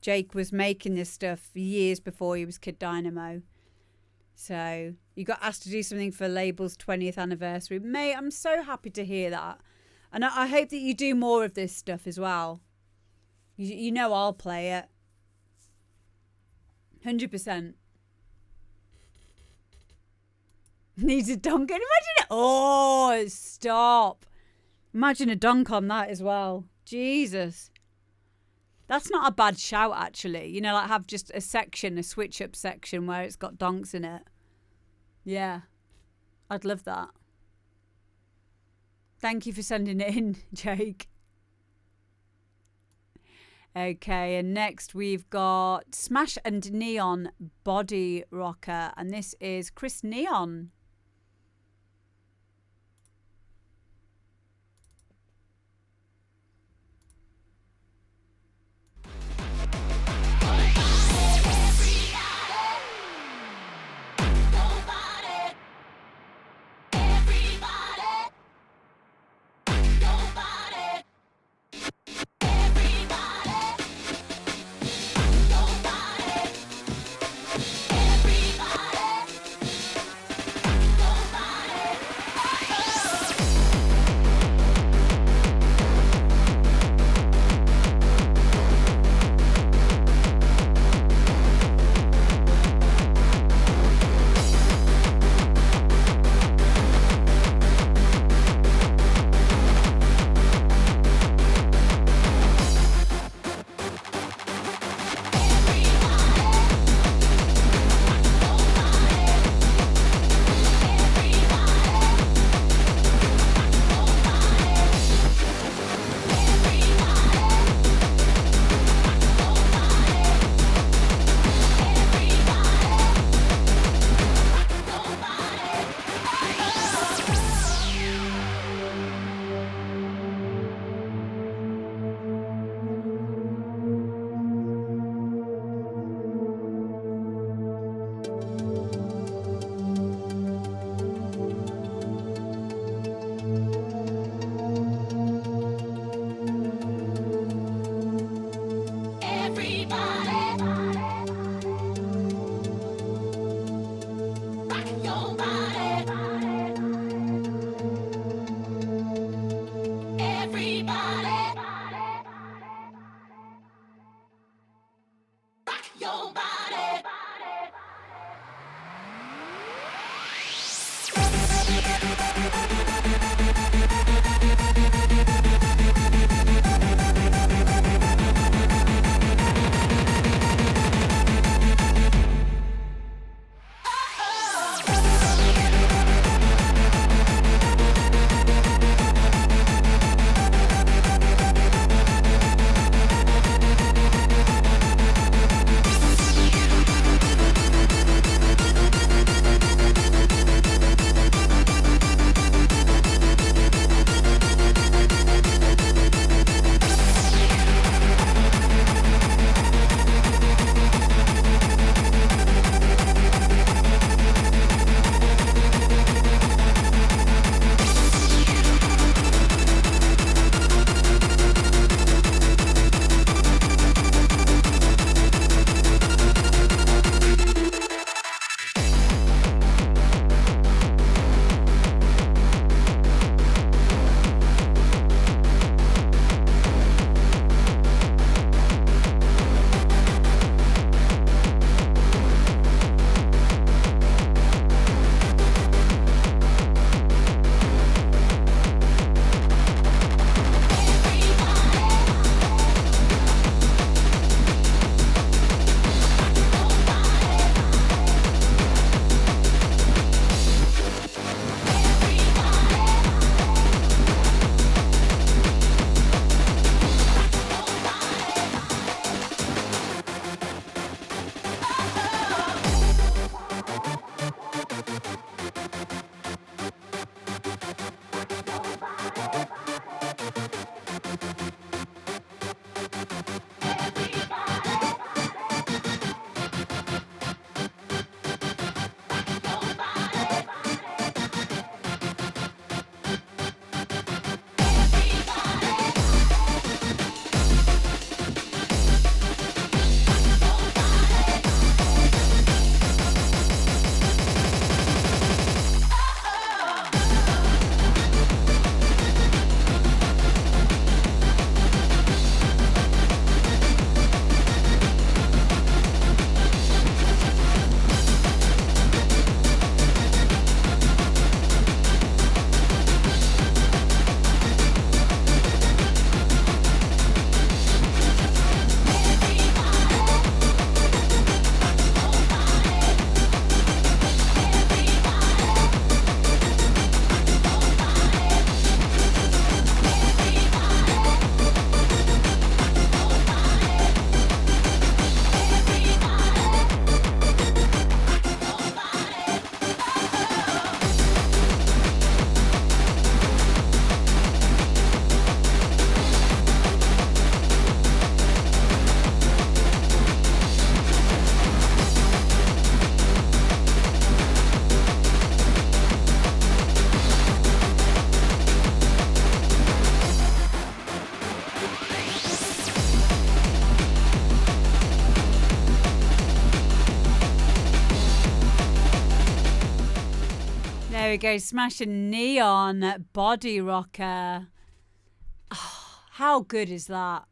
Jake was making this stuff years before he was Kid Dynamo. So you got asked to do something for Label's 20th anniversary. Mate, I'm so happy to hear that. And I hope that you do more of this stuff as well. You know I'll play it. 100%. Needs a dunk. Imagine it. Oh, stop. Imagine a dunk on that as well. Jesus. That's not a bad shout, actually. You know, like have just a section, a switch-up section where it's got donks in it. Yeah. I'd love that. Thank you for sending it in, Jake. Okay, and next we've got Smash and Neon Body Rocker. And this is Chris Neon. we go. Smash a neon body rocker. Oh, how good is that?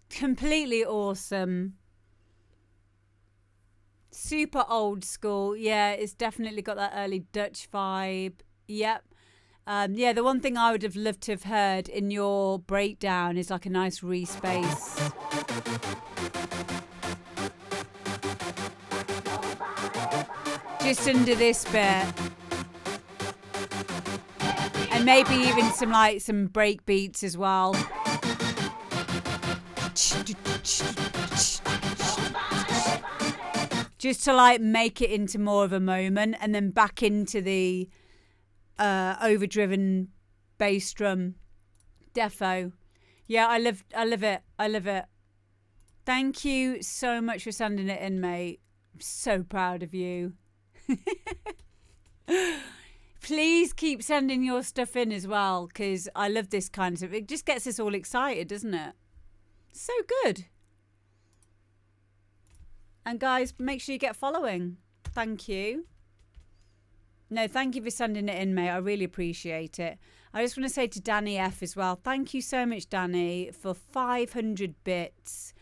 Completely awesome. Super old school. Yeah, it's definitely got that early Dutch vibe. Yep. Yeah, the one thing I would have loved to have heard in your breakdown is like a nice respace. Just under this bit. And maybe even some break beats as well. Just to like make it into more of a moment, and then back into the overdriven bass drum. Defo. Yeah, I love it. Thank you so much for sending it in, mate. I'm so proud of you. Please keep sending your stuff in as well, because I love this kind of stuff. It just gets us all excited, doesn't it? So good. And guys, make sure you get following. Thank you. No, thank you for sending it in, mate. I really appreciate it. I just want to say to Danny F as well, thank you so much, Danny, for 500 bits.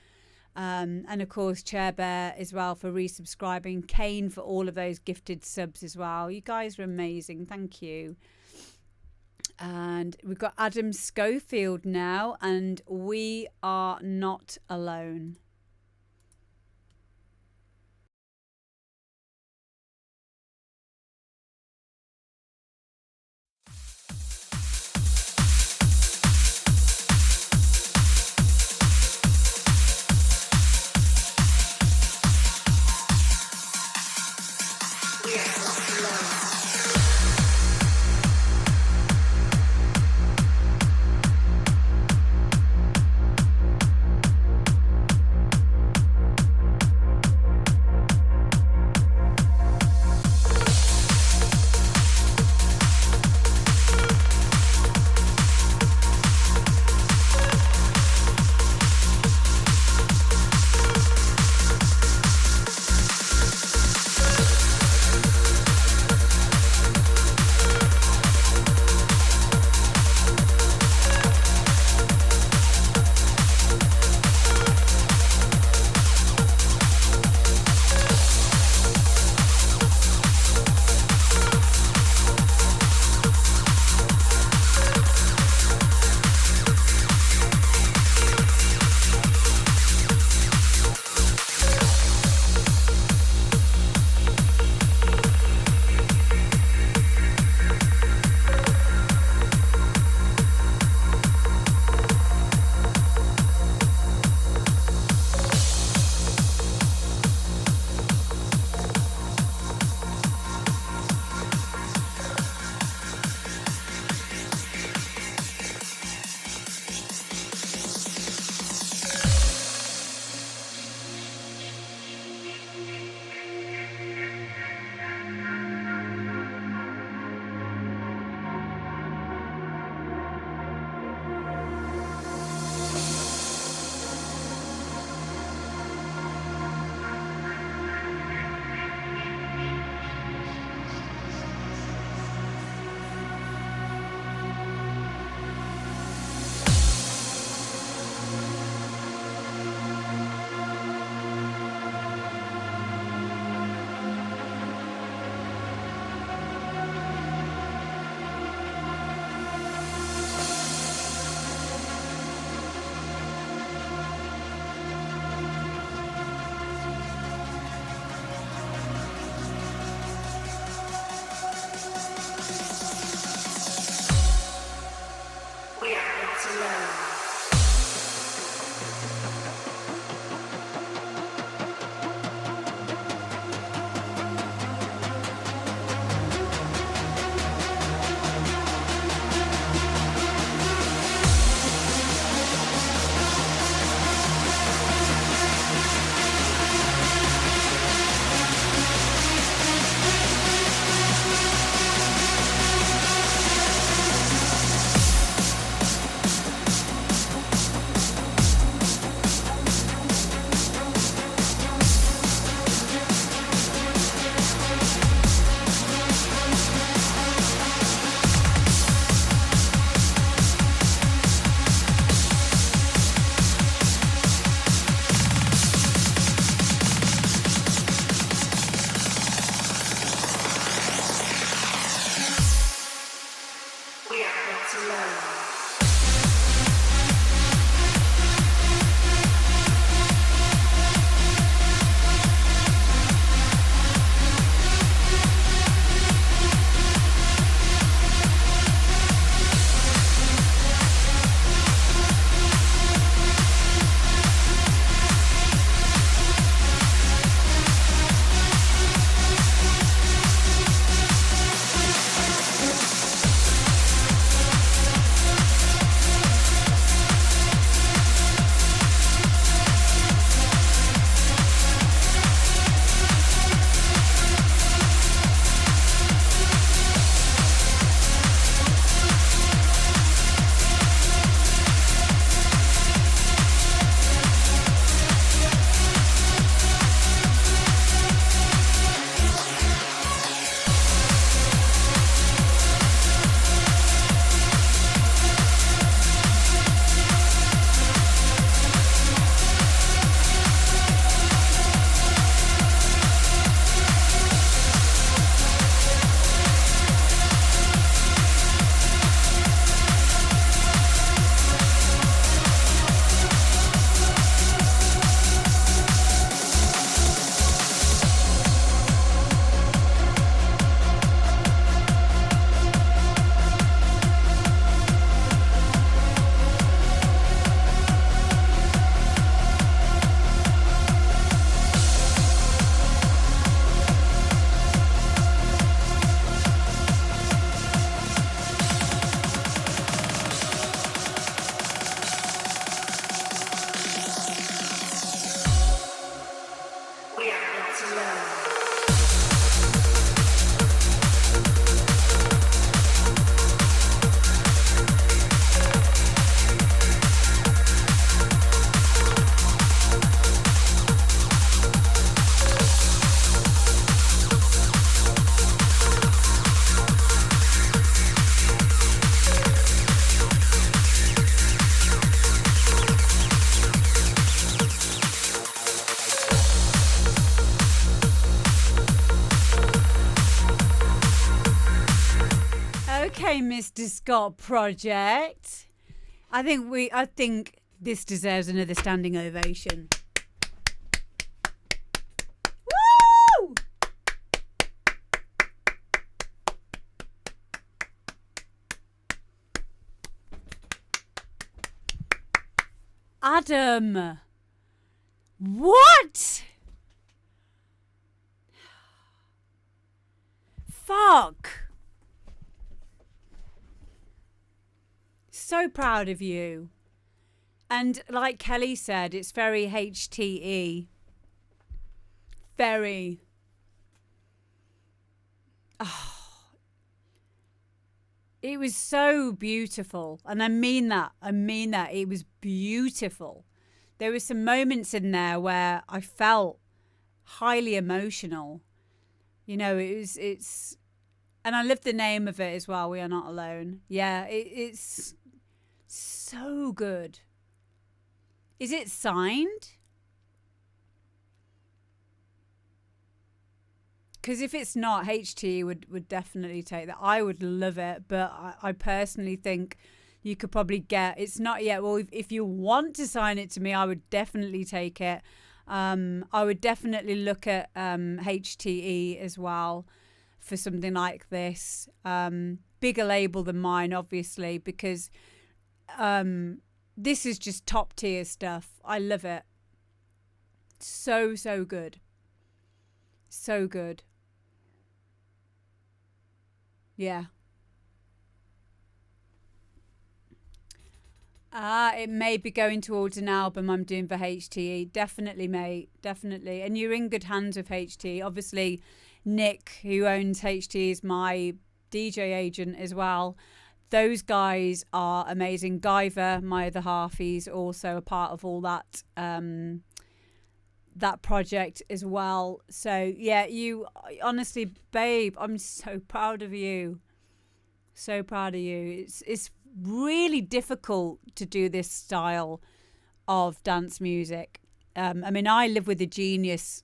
And of course, Chair Bear as well for resubscribing. Kane for all of those gifted subs as well. You guys are amazing. Thank you. And we've got Adam Scofield now, and we are not alone. Mr. Scott project. I think this deserves another standing ovation. Woo! Adam. What? Fuck. So proud of you. And like Kelly said, it's very HTE. Very. Oh. It was so beautiful. And I mean that. It was beautiful. There were some moments in there where I felt highly emotional. You know, it's, and I love the name of it as well. We Are Not Alone. Yeah, it's so good. Is it signed? Because if it's not, HT would definitely take that. I would love it, but I personally think you could probably get, it's not yet. Well, if you want to sign it to me, I would definitely take it. I would definitely look at HTE as well for something like this. Bigger label than mine, obviously, because this is just top tier stuff. I love it. So, so good. So good. Yeah. It may be going towards an album I'm doing for HTE. Definitely, mate. Definitely. And you're in good hands with HTE. Obviously, Nick, who owns HTE, is my DJ agent as well. Those guys are amazing. Guyver, my other half, he's also a part of all that that project as well. So yeah, you honestly, babe, I'm so proud of you. So proud of you. It's really difficult to do this style of dance music. I mean, I live with a genius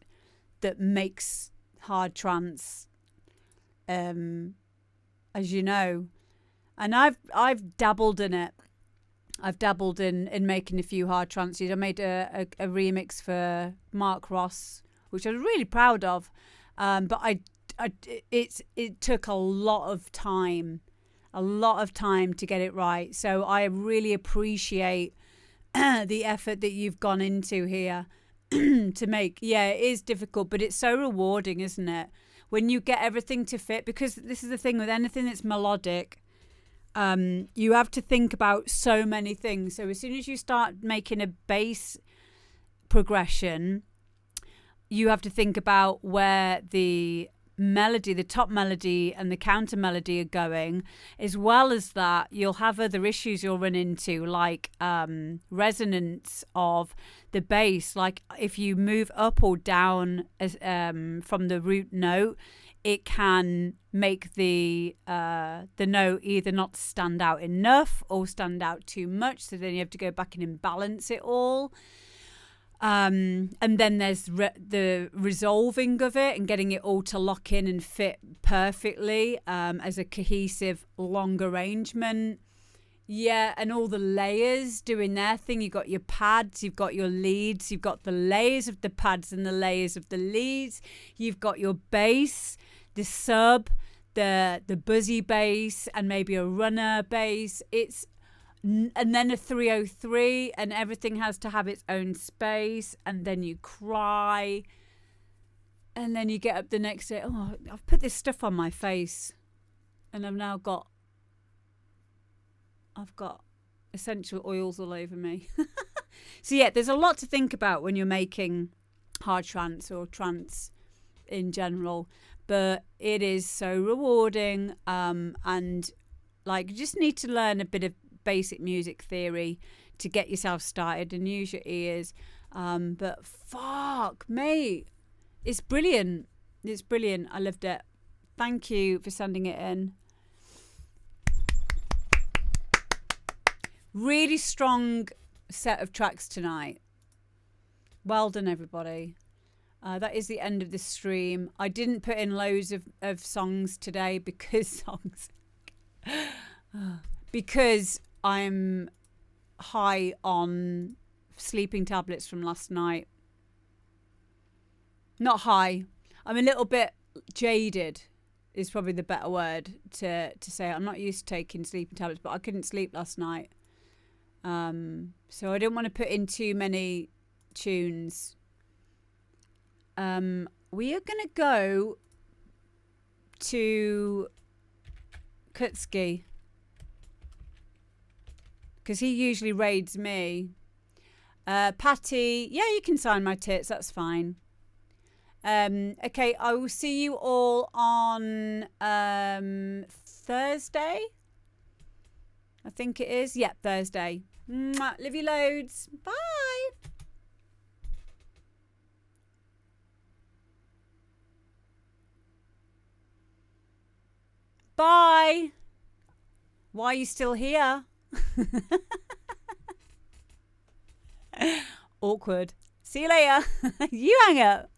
that makes hard trance, as you know, and I've dabbled in it. I've dabbled in making a few hard trances. I made a remix for Mark Ross, which I was really proud of, but it took a lot of time to get it right. So I really appreciate the effort that you've gone into here to make. Yeah, it is difficult, but it's so rewarding, isn't it? When you get everything to fit, because this is the thing with anything that's melodic. You have to think about so many things. So as soon as you start making a bass progression, you have to think about where the melody, the top melody and the counter melody are going. As well as that, you'll have other issues you'll run into, like resonance of the bass. Like if you move up or down from the root note, it can make the note either not stand out enough or stand out too much. So then you have to go back and balance it all. And then there's the resolving of it and getting it all to lock in and fit perfectly as a cohesive, long arrangement. Yeah, and all the layers doing their thing. You've got your pads, you've got your leads, you've got the layers of the pads and the layers of the leads. You've got your bass, the sub, the buzzy bass, and maybe a runner bass. And then a 303, and everything has to have its own space. And then you cry, and then you get up the next day. Oh, I've put this stuff on my face, and I've got essential oils all over me. So yeah, there's a lot to think about when you're making hard trance or trance in general, but it is so rewarding. And like, you just need to learn a bit of basic music theory to get yourself started and use your ears. But fuck, mate, it's brilliant. It's brilliant. I loved it. Thank you for sending it in. Really strong set of tracks tonight. Well done, everybody. That is the end of the stream. I didn't put in loads of songs today because songs. because I'm high on sleeping tablets from last night. Not high. I'm a little bit jaded is probably the better word to say. I'm not used to taking sleeping tablets, but I couldn't sleep last night. So I didn't want to put in too many tunes. We are going to go to Kutski because he usually raids me. Patty, yeah, you can sign my tits. That's fine. Okay, I will see you all on Thursday. I think it is. Yeah, Thursday. Mwah, love you loads. Bye. Bye. Why are you still here? Awkward. See you later. You hang up.